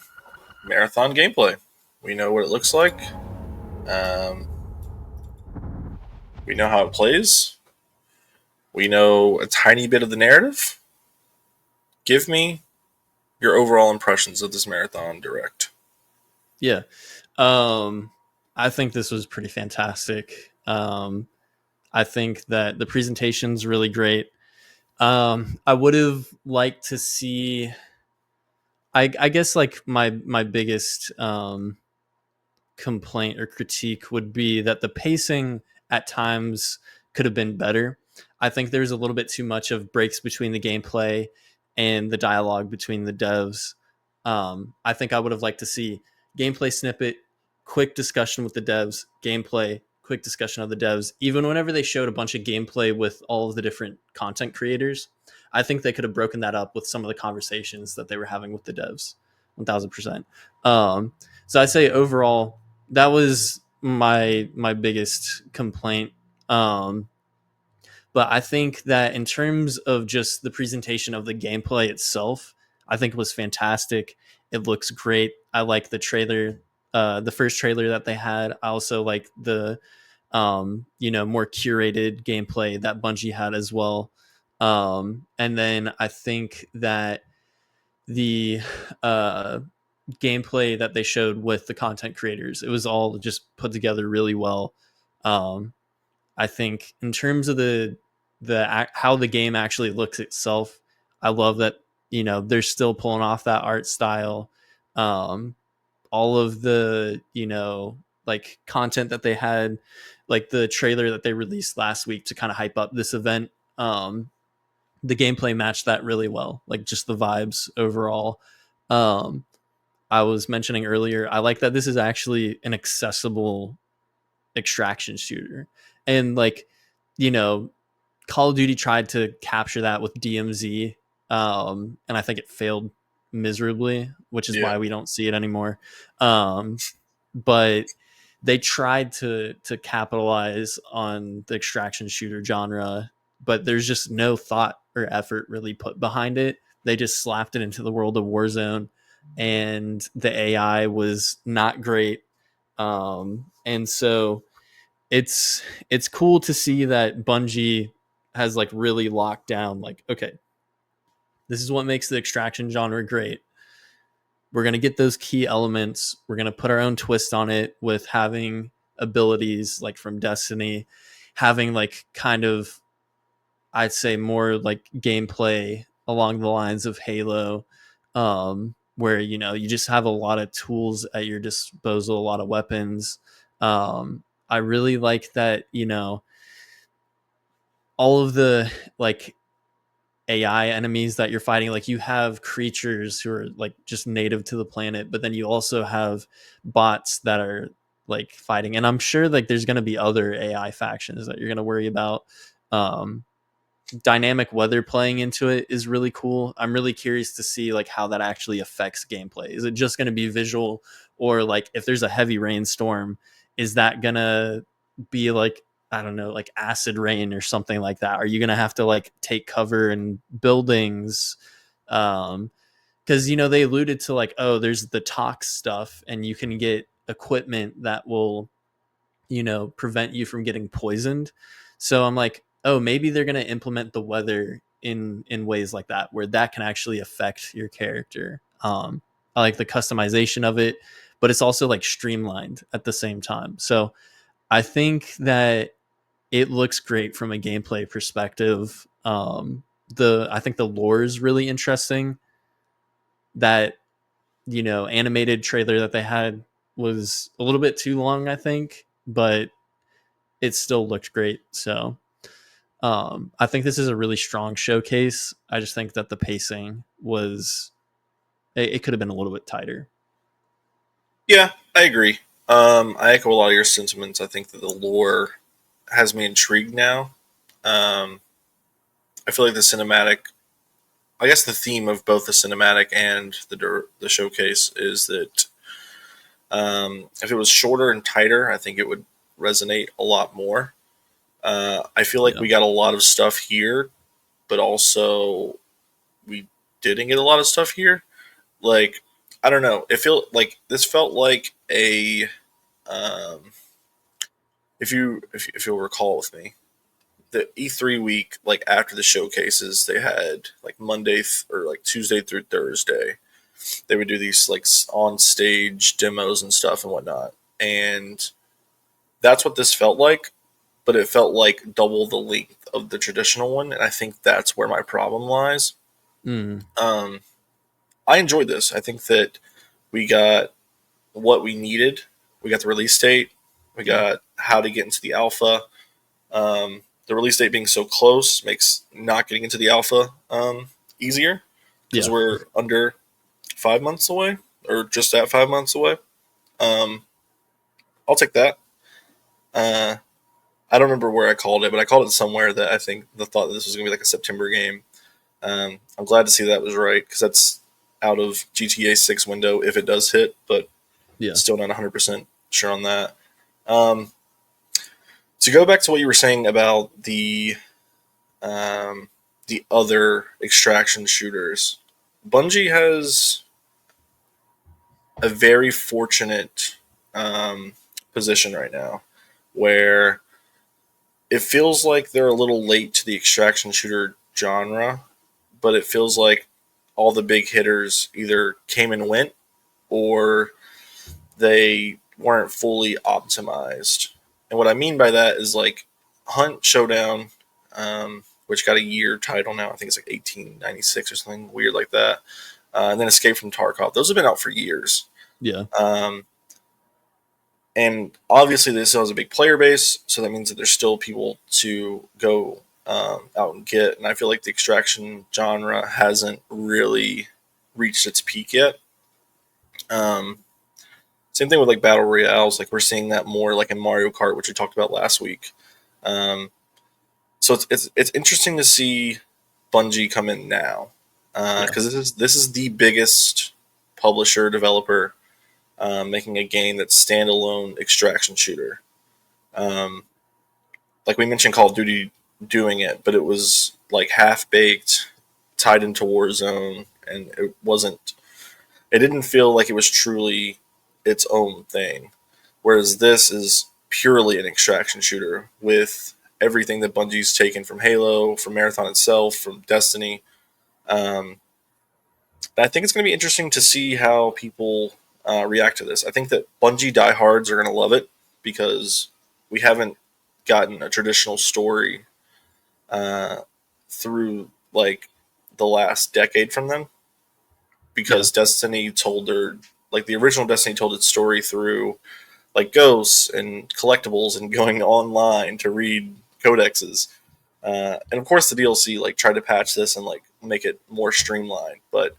Marathon gameplay. We know what it looks like. We know how it plays. We know a tiny bit of the narrative. Give me your overall impressions of this Marathon Direct. Yeah. I think this was pretty fantastic. I think that the presentation's really great. I would have liked to see. I guess like my biggest complaint or critique would be that the pacing at times could have been better. I think there's a little bit too much of breaks between the gameplay and the dialogue between the devs. I think I would have liked to see gameplay snippet, quick discussion with the devs, gameplay, quick discussion of the devs. Even whenever they showed a bunch of gameplay with all of the different content creators, I think they could have broken that up with some of the conversations that they were having with the devs. 1000%. So I say overall, that was my biggest complaint. But I think that in terms of just the presentation of the gameplay itself, I think it was fantastic. It looks great. I like the trailer, the first trailer that they had. I also like the more curated gameplay that Bungie had as well. And then I think that the gameplay that they showed with the content creators, it was all just put together really well. I think in terms of the how the game actually looks itself, I love that they're still pulling off that art style. all of the, like content that they had, like the trailer that they released last week to kind of hype up this event. The gameplay matched that really well, like just the vibes overall. Um, I was mentioning earlier, I like that this is actually an accessible extraction shooter. And like, you know, Call of Duty tried to capture that with DMZ, and I think it failed miserably, which is why we don't see it anymore. But they tried to capitalize on the extraction shooter genre, but there's just no thought or effort really put behind it. They just slapped it into the world of Warzone, and the AI was not great. And so it's cool to see that Bungie has like really locked down, like, okay, this is what makes the extraction genre great. We're going to get those key elements. We're going to put our own twist on it with having abilities like from Destiny, having like kind of, I'd say, more like gameplay along the lines of Halo, where, you just have a lot of tools at your disposal, a lot of weapons. I really like that, all of the like AI enemies that you're fighting, like you have creatures who are like just native to the planet, but then you also have bots that are like fighting. And I'm sure like there's going to be other AI factions that you're going to worry about. Dynamic weather playing into it is really cool. I'm really curious to see like how that actually affects gameplay. Is it just going to be visual, or like if there's a heavy rainstorm, is that going to be like, I don't know, like acid rain or something like that? Are you going to have to like take cover in buildings? Because they alluded to like, oh, there's the tox stuff, and you can get equipment that will prevent you from getting poisoned. So I'm like, oh, maybe they're going to implement the weather in ways like that, where that can actually affect your character. I like the customization of it, but it's also like streamlined at the same time. So I think that it looks great from a gameplay perspective. I think the lore is really interesting. That animated trailer that they had was a little bit too long, I think, but it still looked great. So I think this is a really strong showcase. I just think that the pacing was, it could have been a little bit tighter. Yeah, I agree. I echo a lot of your sentiments. I think that the lore has me intrigued now. I feel like the cinematic, I guess the theme of both the cinematic and the showcase is that if it was shorter and tighter, I think it would resonate a lot more. I feel like we got a lot of stuff here, but also we didn't get a lot of stuff here. Like, I don't know. This felt like a if you'll recall with me, the E3 week, like after the showcases, they had like or like Tuesday through Thursday, they would do these like on stage demos and stuff and whatnot, and that's what this felt like. But it felt like double the length of the traditional one, and I think that's where my problem lies. I enjoyed this. I think that we got what we needed. We got the release date. We got how to get into the alpha. The release date being so close makes not getting into the alpha easier, because we're under 5 months away, or just at 5 months away. I'll take that. I don't remember where I called it, but I called it somewhere that I think the thought that this was going to be like a September game. I'm glad to see that was right, because that's out of GTA 6 window if it does hit, but still not 100% sure on that. To go back to what you were saying about the other extraction shooters, Bungie has a very fortunate position right now, where it feels like they're a little late to the extraction shooter genre, but it feels like all the big hitters either came and went, or they weren't fully optimized. And what I mean by that is like Hunt Showdown, which got a year title now. I think it's like 1896 or something weird like that. And then Escape from Tarkov. Those have been out for years. Yeah. And obviously, this still has a big player base, so that means that there's still people to go out and get. And I feel like the extraction genre hasn't really reached its peak yet. Same thing with like battle royales. Like we're seeing that more like in Mario Kart, which we talked about last week. So it's interesting to see Bungie come in now because this is the biggest publisher developer making a game that's standalone extraction shooter. Like we mentioned, Call of Duty doing it, but it was like half baked, tied into Warzone, and it wasn't. It didn't feel like it was truly its own thing. Whereas this is purely an extraction shooter with everything that Bungie's taken from Halo, from Marathon itself, from Destiny. I think it's going to be interesting to see how people react to this. I think that Bungie diehards are going to love it because we haven't gotten a traditional story through like the last decade from them. Because Destiny told their like the original Destiny told its story through like ghosts and collectibles and going online to read codexes. And of course the DLC like tried to patch this and like make it more streamlined, but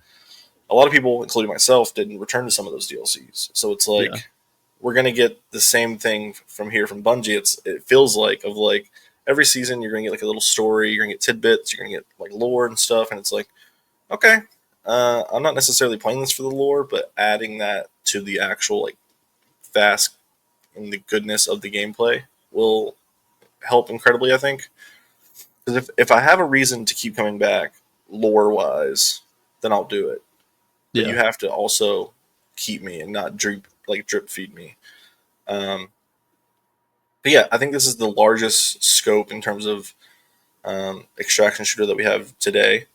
a lot of people, including myself, didn't return to some of those DLCs. So it's like we're gonna get the same thing from here from Bungie. It feels like of like every season you're gonna get like a little story, you're gonna get tidbits, you're gonna get like lore and stuff, and it's like, okay, I'm not necessarily playing this for the lore, but adding that to the actual like fast and the goodness of the gameplay will help incredibly, I think. Because if I have a reason to keep coming back lore wise, then I'll do it. But you have to also keep me and not drip feed me. But yeah, I think this is the largest scope in terms of extraction shooter that we have today,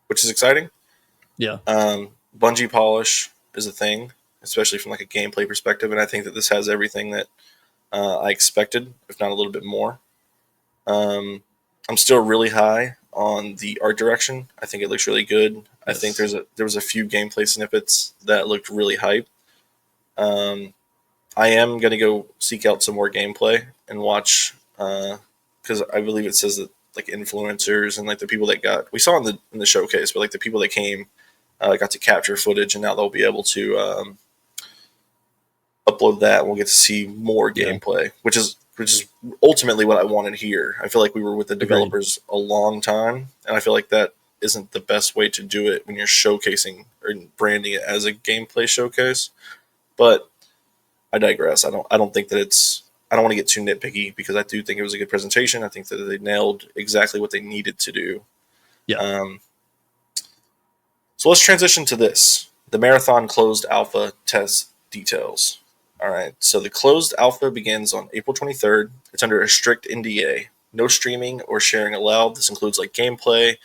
which is exciting. Yeah. Bungie polish is a thing, especially from like a gameplay perspective, and I think that this has everything that I expected, if not a little bit more. I'm still really high on the art direction. I think it looks really good. Yes. I think there was a few gameplay snippets that looked really hype. I am gonna go seek out some more gameplay and watch because I believe it says that like influencers and like the people that we saw in the showcase, but like the people that came got to capture footage, and now they'll be able to upload that, and we'll get to see more gameplay, which is ultimately what I wanted here. I feel like we were with the developers a long time, and I feel like that isn't the best way to do it when you're showcasing or branding it as a gameplay showcase. But I digress. I don't think that I don't want to get too nitpicky because I do think it was a good presentation. I think that they nailed exactly what they needed to do. Yeah. So let's transition to this. The Marathon closed alpha test details. All right. So the closed alpha begins on April 23rd. It's under a strict NDA. No streaming or sharing allowed. This includes like gameplay.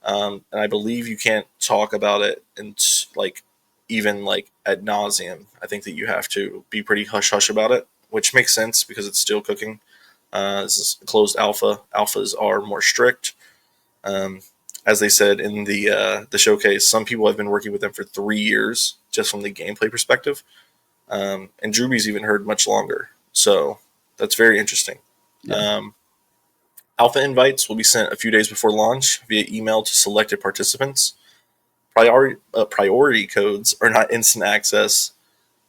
And I believe you can't talk about it and like even like ad nauseum. I think that you have to be pretty hush hush about it, which makes sense because it's still cooking. This is closed alpha. Alphas are more strict. As they said in the showcase, some people have been working with them for 3 years just from the gameplay perspective. And Drewby's even heard much longer. So that's very interesting. Yeah. Alpha invites will be sent a few days before launch via email to selected participants. Priority codes are not instant access.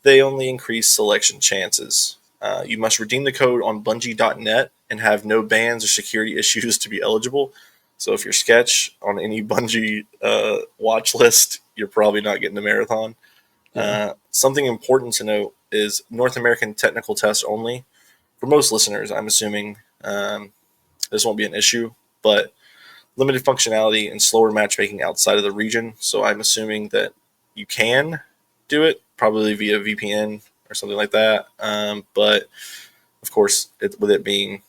They only increase selection chances. You must redeem the code on Bungie.net and have no bans or security issues to be eligible. So if you're sketch on any Bungie watch list, you're probably not getting a Marathon. Yeah. Something important to note is North American technical tests only. For most listeners, I'm assuming this won't be an issue, but limited functionality and slower matchmaking outside of the region. So I'm assuming that you can do it, probably via VPN or something like that. But of course, with it being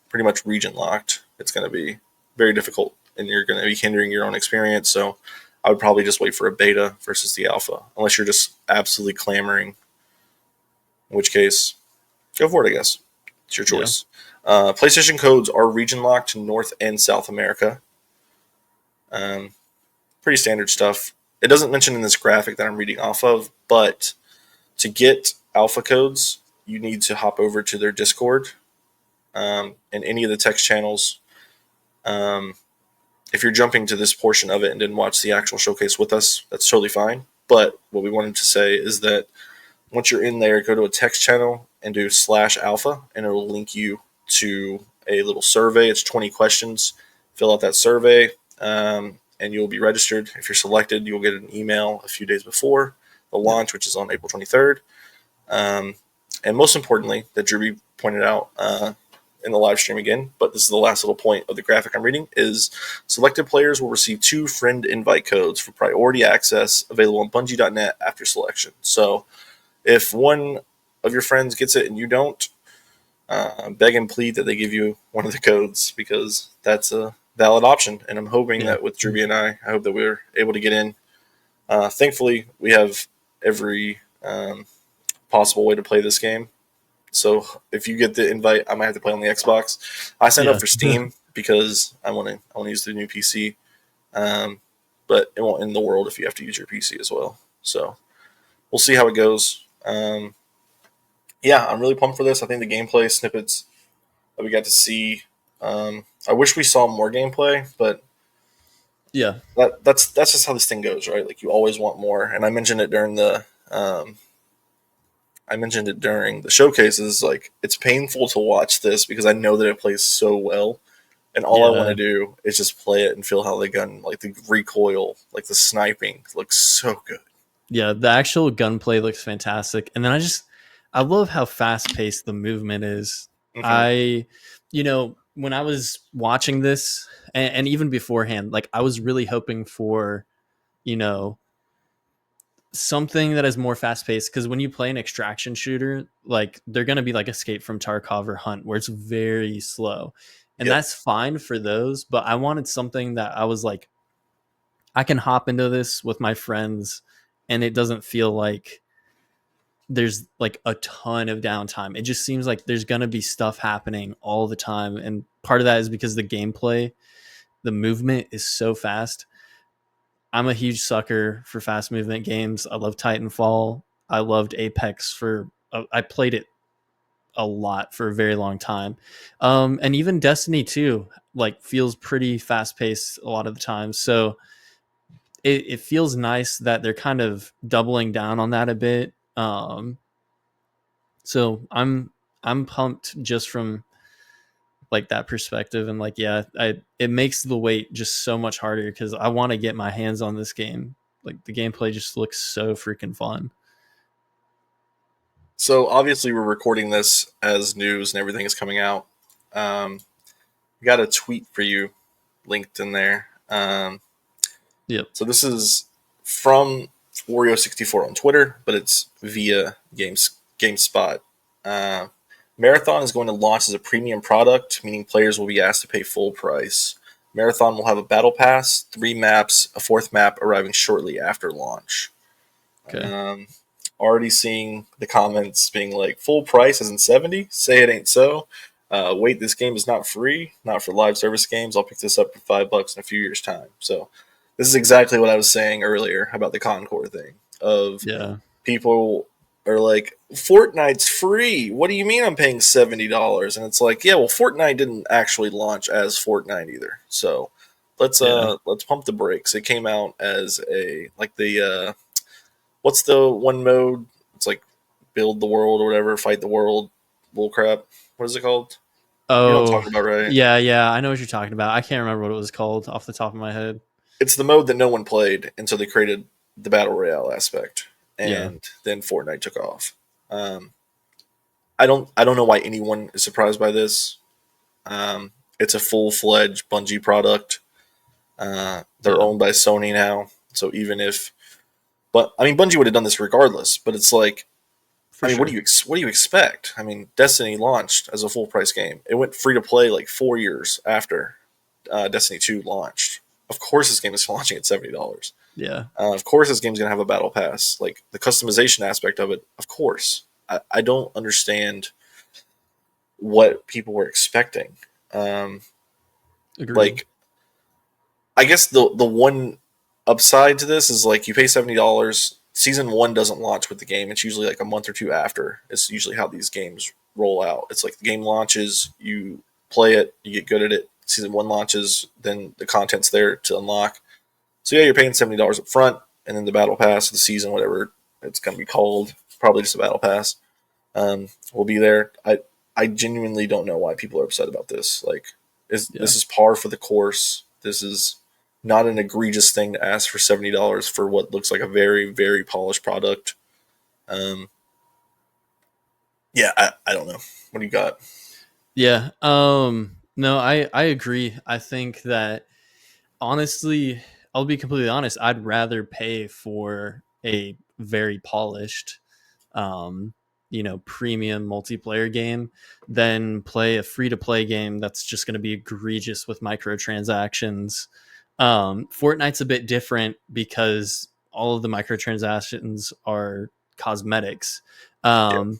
pretty much region locked, it's going to be very difficult, and you're going to be hindering your own experience. So I would probably just wait for a beta versus the alpha, unless you're just absolutely clamoring. In which case, go for it, I guess. It's your choice. Yeah. PlayStation codes are region locked to North and South America. Pretty standard stuff. it doesn't mention in this graphic that I'm reading off of, but to get alpha codes, you need to hop over to their Discord and any of the text channels. If you're jumping to this portion of it and didn't watch the actual showcase with us, that's totally fine. But what we wanted to say is that once you're in there, go to a text channel and do /alpha, and it'll link you to a little survey. It's 20 questions. Fill out that survey, and you'll be registered. If you're selected, you'll get an email a few days before the launch, which is on April 23rd. And most importantly, that Drewby pointed out in the live stream again, but this is the last little point of the graphic I'm reading, is selected players will receive 2 friend invite codes for priority access available on Bungie.net after selection. So if one of your friends gets it and you don't, beg and plead that they give you one of the codes, because that's a valid option. And I'm hoping that with Drewby and I hope that we're able to get in. Thankfully, we have every possible way to play this game. So if you get the invite, I might have to play on the Xbox. I signed up for Steam because I want to use the new PC. But it won't end the world if you have to use your PC as well. So we'll see how it goes. Yeah, I'm really pumped for this. I think the gameplay snippets that we got to see. I wish we saw more gameplay, but yeah, that's just how this thing goes, right? Like, you always want more. And I mentioned it during the showcases. Like, it's painful to watch this because I know that it plays so well, and all I want to do is just play it and feel how the gun, like the recoil, like the sniping, looks so good. Yeah, the actual gunplay looks fantastic, and then I love how fast paced the movement is. Mhm. When I was watching this, and even beforehand, like, I was really hoping for, something that is more fast paced, because when you play an extraction shooter, like, they're going to be like Escape from Tarkov or Hunt, where it's very slow, and Yep. that's fine for those. But I wanted something that I was like, I can hop into this with my friends, and it doesn't feel like there's like a ton of downtime. It just seems like there's going to be stuff happening all the time. And part of that is because the gameplay, the movement is so fast. I'm a huge sucker for fast movement games. I love Titanfall. I loved Apex I played it a lot for a very long time. And even Destiny 2, like, feels pretty fast paced a lot of the time. So it feels nice that they're kind of doubling down on that a bit. So I'm pumped just from like that perspective, and like, it makes the wait just so much harder because I want to get my hands on this game. Like, the gameplay just looks so freaking fun. So obviously we're recording this as news and everything is coming out. Got a tweet for you linked in there. Yep. So this is from Wario64 on Twitter, but it's via GameSpot. Marathon is going to launch as a premium product, meaning players will be asked to pay full price. Marathon will have a battle pass, 3 maps, a 4th map arriving shortly after launch. Okay. Already seeing the comments being like, full price isn't 70? Say it ain't so. Wait, this game is not free, not for live service games. I'll pick this up for $5 in a few years' time. So this is exactly what I was saying earlier about the Concord thing. People are like, Fortnite's free. What do you mean I'm paying $70? And it's like, yeah, well, Fortnite didn't actually launch as Fortnite either. So let's pump the brakes. It came out as what's the one mode? It's like build the world or whatever, fight the world, bullcrap. What is it called? You know what I'm talking about, right? Yeah, I know what you're talking about. I can't remember what it was called off the top of my head. It's the mode that no one played, and so they created the battle royale aspect, and then Fortnite took off. I don't know why anyone is surprised by this. It's a full-fledged Bungie product. They're owned by Sony now, so but I mean, Bungie would have done this regardless. But it's like, what do you expect? I mean, Destiny launched as a full price game. It went free to play like 4 years after Destiny 2 launched. Of course, this game is launching at $70. Yeah. Of course, this game's gonna have a battle pass. Like, the customization aspect of it. Of course, I don't understand what people were expecting. Agreed. Like, I guess the one upside to this is like you pay $70. Season 1 doesn't launch with the game. It's usually like a month or two after. It's usually how these games roll out. It's like the game launches, you play it, you get good at it. Season 1 launches, then the content's there to unlock. So yeah, you're paying $70 up front, and then the battle pass of the season, whatever it's going to be called, probably just a battle pass, will be there. I genuinely don't know why people are upset about this. Like, this is par for the course. This is not an egregious thing to ask for $70 for what looks like a very, very polished product. Yeah, I don't know. What do you got? Yeah. No, I agree. I think that honestly, I'll be completely honest, I'd rather pay for a very polished premium multiplayer game than play a free to play game that's just going to be egregious with microtransactions. Fortnite's a bit different because all of the microtransactions are cosmetics. And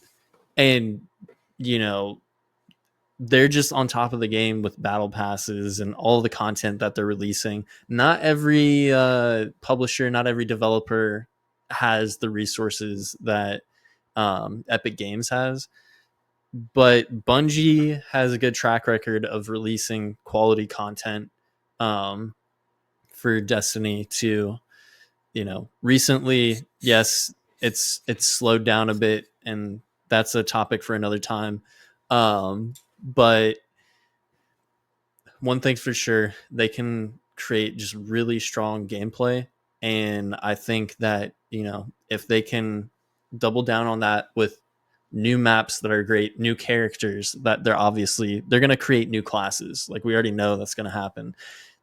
they're just on top of the game with battle passes and all the content that they're releasing. Not every publisher, not every developer has the resources that Epic Games has, but Bungie has a good track record of releasing quality content for Destiny 2. Recently, yes, it's slowed down a bit, and that's a topic for another time. But one thing's for sure, they can create just really strong gameplay. And I think that, if they can double down on that with new maps that are great, new characters that they're going to create new classes. Like, we already know that's going to happen.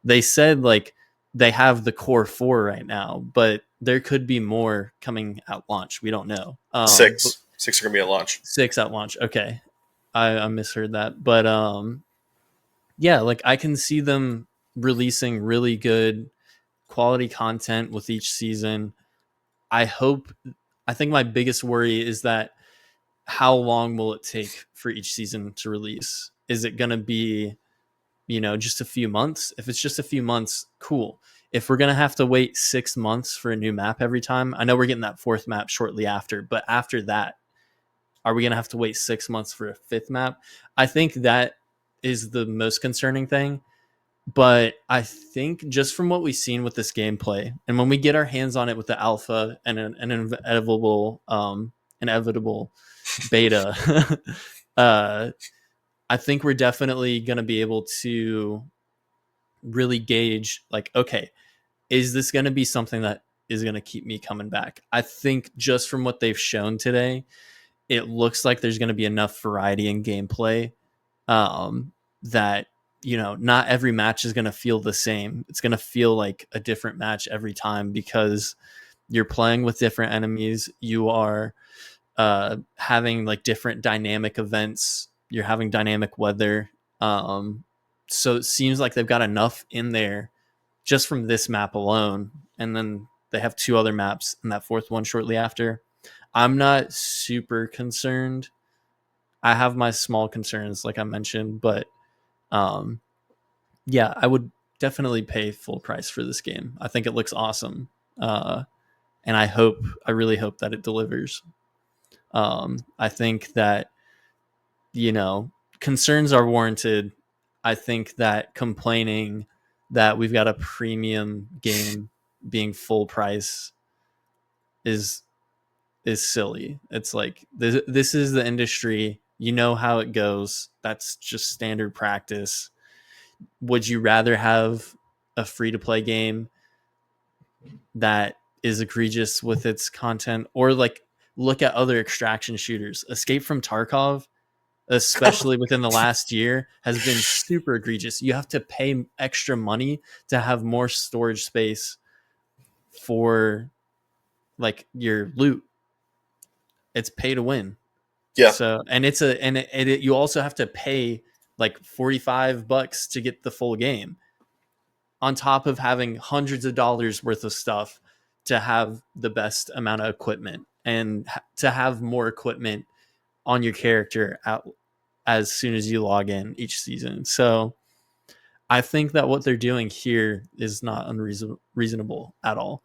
They said like they have the core 4 right now, but there could be more coming at launch. We don't know. 6 are going to be at launch. 6 at launch. Okay. I misheard that. But yeah, like I can see them releasing really good quality content with each season. I think my biggest worry is that how long will it take for each season to release? Is it going to be, just a few months? If it's just a few months, cool. If we're going to have to wait 6 months for a new map every time, I know we're getting that 4th map shortly after, but after that, are we going to have to wait 6 months for a 5th map? I think that is the most concerning thing. But I think just from what we've seen with this gameplay, and when we get our hands on it with the alpha and an inevitable beta, I think we're definitely going to be able to really gauge, like, okay, is this going to be something that is going to keep me coming back? I think just from what they've shown today, it looks like there's going to be enough variety in gameplay that not every match is going to feel the same. It's going to feel like a different match every time because you're playing with different enemies. You are having like different dynamic events. You're having dynamic weather. So it seems like they've got enough in there just from this map alone. And then they have 2 other maps and that 4th one shortly after. I'm not super concerned. I have my small concerns, like I mentioned, but yeah, I would definitely pay full price for this game. I think it looks awesome, and I really hope that it delivers. I think that concerns are warranted. I think that complaining that we've got a premium game being full price is silly. It's like this is the industry. You know how it goes. That's just standard practice. Would you rather have a free to play game that is egregious with its content, or like look at other extraction shooters? Escape from Tarkov, especially within the last year, has been super egregious. You have to pay extra money to have more storage space for like your loot. It's pay to win. Yeah. So, and you also have to pay like $45 to get the full game, on top of having hundreds of dollars worth of stuff to have the best amount of equipment and to have more equipment on your character as soon as you log in each season. So I think that what they're doing here is not unreasonable at all.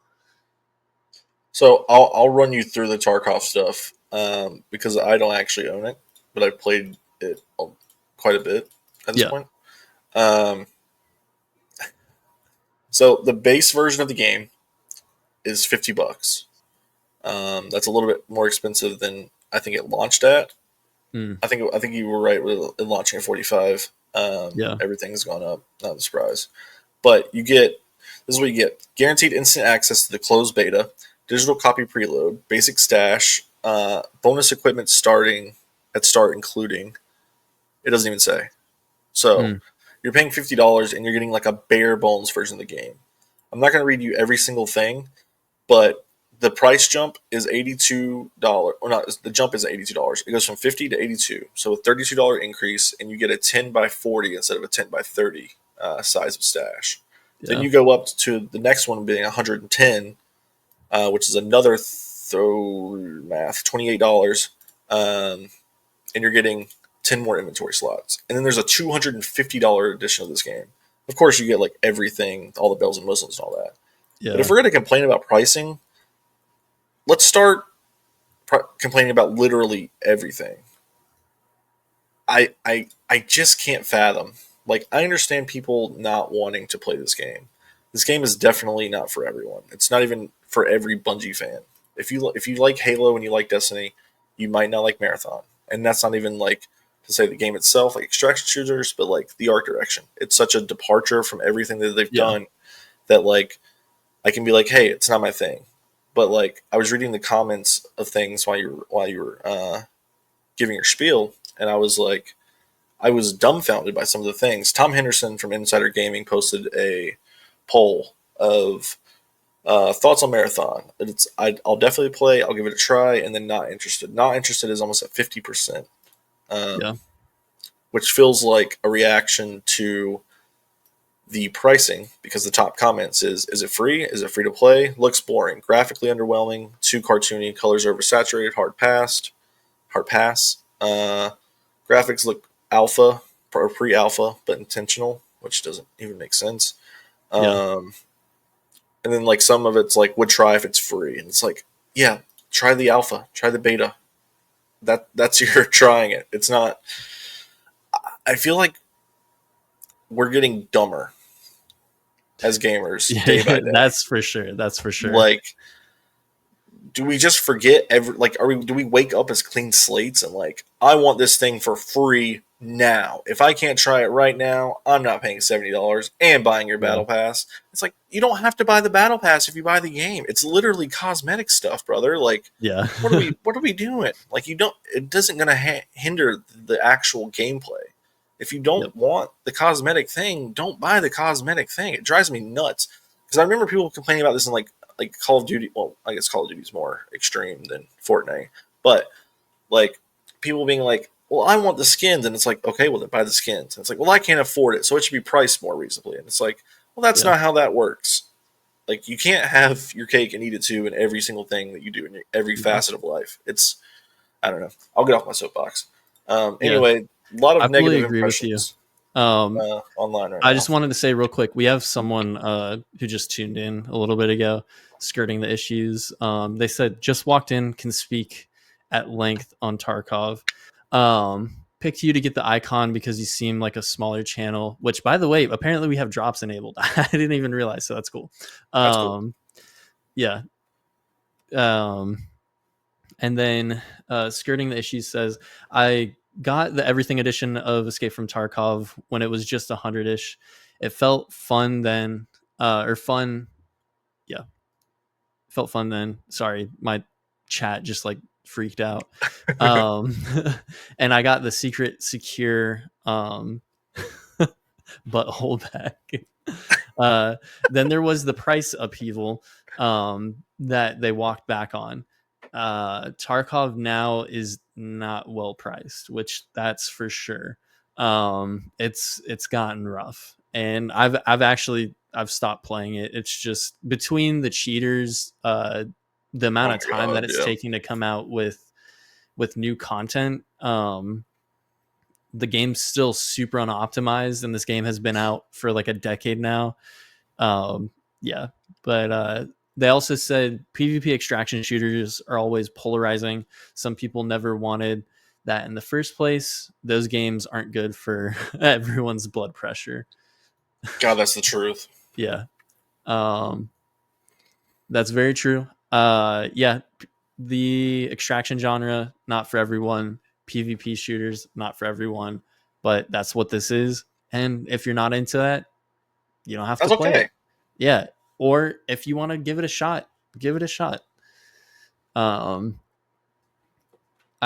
So I'll run you through the Tarkov stuff because I don't actually own it, but I've played it quite a bit at this point. So the base version of the game is $50. That's a little bit more expensive than I think it launched at. I think you were right with it launching at 45. Everything's gone up. Not a surprise. But this is what you get: guaranteed instant access to the closed beta, digital copy preload, basic stash, bonus equipment starting at start, including. It doesn't even say. So you're paying $50 and you're getting like a bare bones version of the game. I'm not going to read you every single thing, but the price jump is $82. Or not, the jump is $82. It goes from 50 to 82. So a $32 increase, and you get a 10 by 40 instead of a 10 by 30 size of stash. Then you go up to the next one being 110, which is another $28. And you're getting 10 more inventory slots. And then there's a $250 edition of this game. Of course, you get like everything, all the bells and whistles and all that. But if we're going to complain about pricing, let's start complaining about literally everything. I just can't fathom. Like, I understand people not wanting to play this game. This game is definitely not for everyone. It's not even for every Bungie fan. If you like Halo and you like Destiny, you might not like Marathon. And that's not even like to say the game itself, like extraction shooters, but like the art direction. It's such a departure from everything that they've done that like I can be like, hey, it's not my thing. But like I was reading the comments of things while you were giving your spiel, and I was like, I was dumbfounded by some of the things. Tom Henderson from Insider Gaming posted a poll of thoughts on Marathon. I'll definitely play. I'll give it a try, and then not interested. Not interested is almost at 50%, which feels like a reaction to the pricing, because the top comments is it free? Is it free to play? Looks boring. Graphically underwhelming. Too cartoony. Colors oversaturated. Hard pass. Graphics look alpha or pre-alpha, but intentional, which doesn't even make sense. And then like some of it's like would try if it's free, and it's like, yeah, try the alpha, try the beta. That's you're trying it. It's not. I feel like we're getting dumber as gamers day by day. That's for sure. Like, do we just forget do we wake up as clean slates and like, I want this thing for free now. If I can't try it right now, I'm not paying $70 and buying your battle pass. It's like, you don't have to buy the battle pass if you buy the game. It's literally cosmetic stuff, brother. Like, what are we doing? Like, it doesn't gonna hinder the actual gameplay. If you don't want the cosmetic thing, don't buy the cosmetic thing. It drives me nuts. Because I remember people complaining about this in like Call of Duty. Well, I guess Call of Duty is more extreme than Fortnite. But like people being like, well, I want the skins. And it's like, okay, well, then buy the skins. And it's like, well, I can't afford it, so it should be priced more reasonably. And it's like, well, that's not how that works. Like, you can't have your cake and eat it too in every single thing that you do in every facet of life. It's, I don't know. I'll get off my soapbox. Anyway, a lot of negative impressions online right now. I just wanted to say real quick, we have someone who just tuned in a little bit ago, skirting the issues. They said, just walked in, can speak at length on Tarkov. Picked you to get the icon because you seem like a smaller channel, which, by the way, apparently we have drops enabled. I didn't even realize, so that's cool. Yeah. And then skirting the issues says, I got the everything edition of Escape from Tarkov when it was just 100-ish. It felt fun then, felt fun then. Sorry, my chat just like freaked out. And I got the secret secure butthole back. Then there was the price upheaval that they walked back on. Tarkov now is not well priced, which that's for sure. It's gotten rough, and I've stopped playing it. It's just between the cheaters, the amount of time that it's taking to come out with new content. the game's still super unoptimized, and this game has been out for like a decade now. Yeah, but they also said PvP extraction shooters are always polarizing. Some people never wanted that in the first place. Those games aren't good for everyone's blood pressure. God, that's the truth. Yeah. That's very true. Yeah, the extraction genre, not for everyone. PvP shooters, not for everyone. But that's what this is. And if you're not into that, you don't have That's to play okay. it. Yeah. Or if you want to give it a shot, give it a shot. I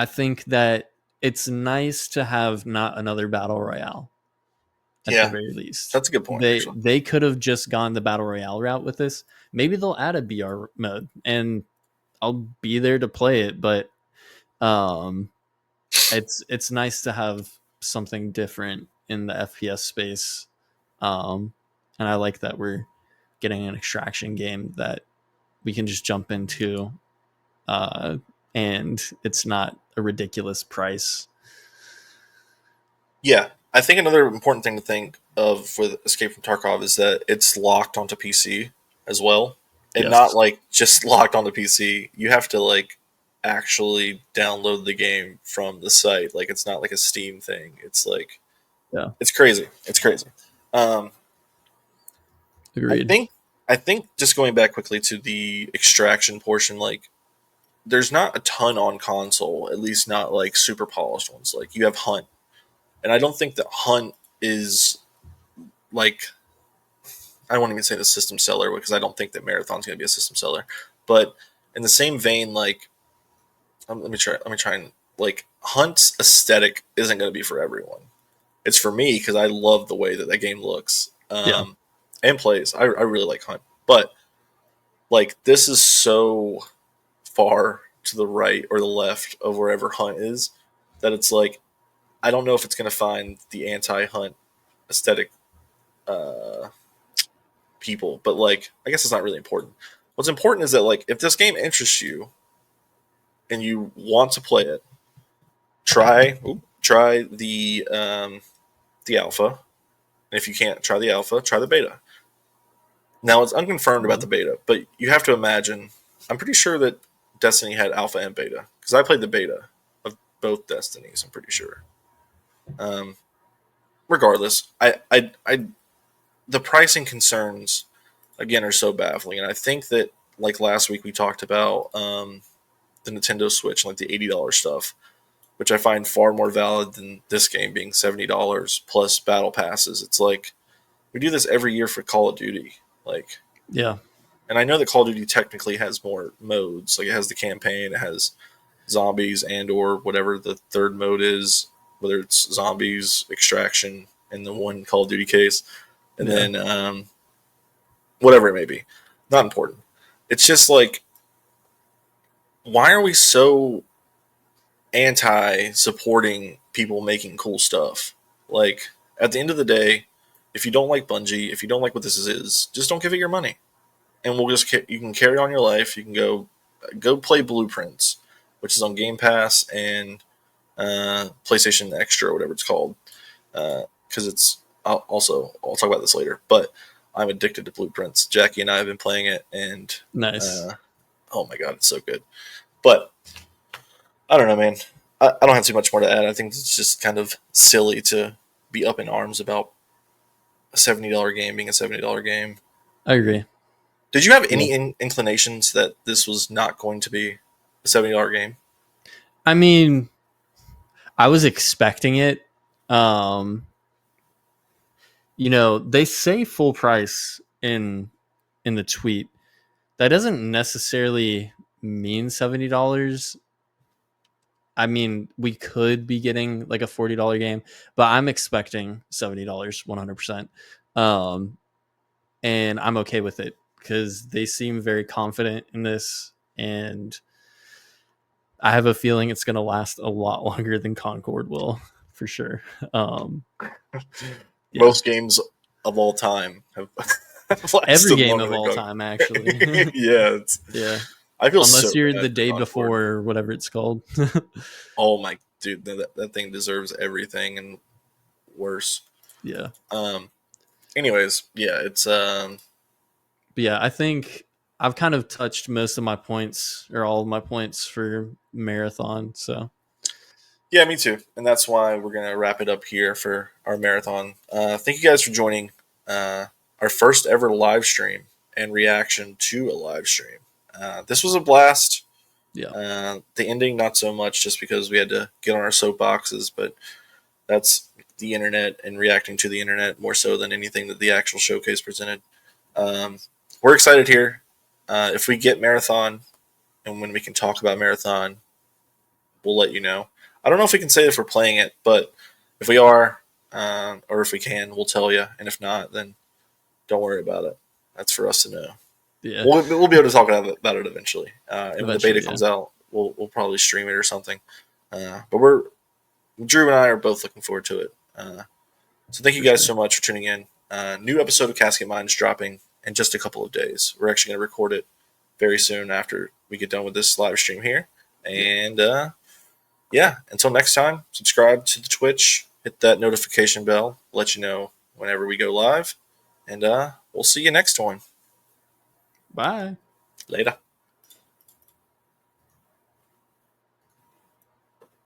think that it's nice to have not another battle royale at the very least. That's a good point. They could have just gone the battle royale route with this. Maybe they'll add a BR mode, and I'll be there to play it. But it's nice to have something different in the FPS space, and I like that we're getting an extraction game that we can just jump into, and it's not a ridiculous price. Yeah, I think another important thing to think of with Escape from Tarkov is that it's locked onto PC as well, and Yes. not like just locked onto PC. You have to like actually download the game from the site. Like it's not like a Steam thing. It's like, Yeah, it's crazy. It's crazy. Agreed. I think just going back quickly to the extraction portion, like there's not a ton on console, at least not like super polished ones. Like you have Hunt, and I don't think that Hunt is like, I don't want to even say the system seller because I don't think that Marathon's going to be a system seller. But in the same vein, like let me try and like Hunt's aesthetic isn't going to be for everyone. It's for me because I love the way that that game looks and plays. I really like Hunt, but like this is so far to the right or the left of wherever Hunt is that it's like I don't know if it's going to find the anti-Hunt aesthetic people, but like I guess it's not really important. What's important is that like if this game interests you and you want to play it, try the alpha. And if you can't try the alpha, try the beta. Now it's unconfirmed about the beta, but you have to imagine. I'm pretty sure that Destiny had alpha and beta because I played the beta of both Destinies. I'm pretty sure. Regardless, I the pricing concerns again are so baffling, and I think that like last week we talked about the Nintendo Switch, like the $80 stuff, which I find far more valid than this game being $70 plus battle passes. It's like we do this every year for Call of Duty, like Yeah. and I know that Call of Duty technically has more modes, like it has the campaign, it has zombies and or whatever the third mode is, whether it's zombies, extraction, in the one Call of Duty case, and then whatever it may be. Not important. It's just like, why are we so anti-supporting people making cool stuff? Like, at the end of the day, if you don't like Bungie, if you don't like what this is, just don't give it your money. And we'll just you can carry on your life. You can go play Blueprints, which is on Game Pass and PlayStation Extra or whatever it's called. Because it's I'll talk about this later. But I'm addicted to Blueprints. Jackie and I have been playing it, and nice. Oh my god, it's so good. But I don't know, man. I don't have too much more to add. I think it's just kind of silly to be up in arms about a $70 game being a $70 game. I agree. Did you have any inclinations that this was not going to be a $70 game? I mean, I was expecting it. You know, they say full price in the tweet. That doesn't necessarily mean $70. I mean, we could be getting like a $40 game, but I'm expecting $70 100%. And I'm okay with it because they seem very confident in this, and I have a feeling it's going to last a lot longer than Concord will, for sure. Most games of all time have every game of all time, actually. Yeah. Yeah. I feel unless so you're bad the for day Concord. before or whatever it's called. Oh my dude, that thing deserves everything and worse. Yeah. Anyways, yeah, it's But yeah, I think I've kind of touched most of my points or all of my points for marathon. So yeah, me too, and that's why we're gonna wrap it up here for our marathon. Thank you guys for joining our first ever live stream and reaction to a live stream. This was a blast. Yeah. The ending, not so much, just because we had to get on our soapboxes, but that's the internet and reacting to the internet more so than anything that the actual showcase presented. We're excited here. If we get Marathon and when we can talk about Marathon, we'll let you know. I don't know if we can say if we're playing it, but if we are, or if we can, we'll tell you. And if not, then don't worry about it. That's for us to know. Yeah. We'll be able to talk about it eventually. And when the beta Eventually, comes out, we'll probably stream it or something. But Drew and I are both looking forward to it. So thank you guys so much for tuning in. New episode of Casket Minds dropping in just a couple of days. We're actually going to record it very soon after we get done with this live stream here. And yeah, until next time, subscribe to the Twitch, hit that notification bell, let you know whenever we go live. And we'll see you next one. Bye. Later.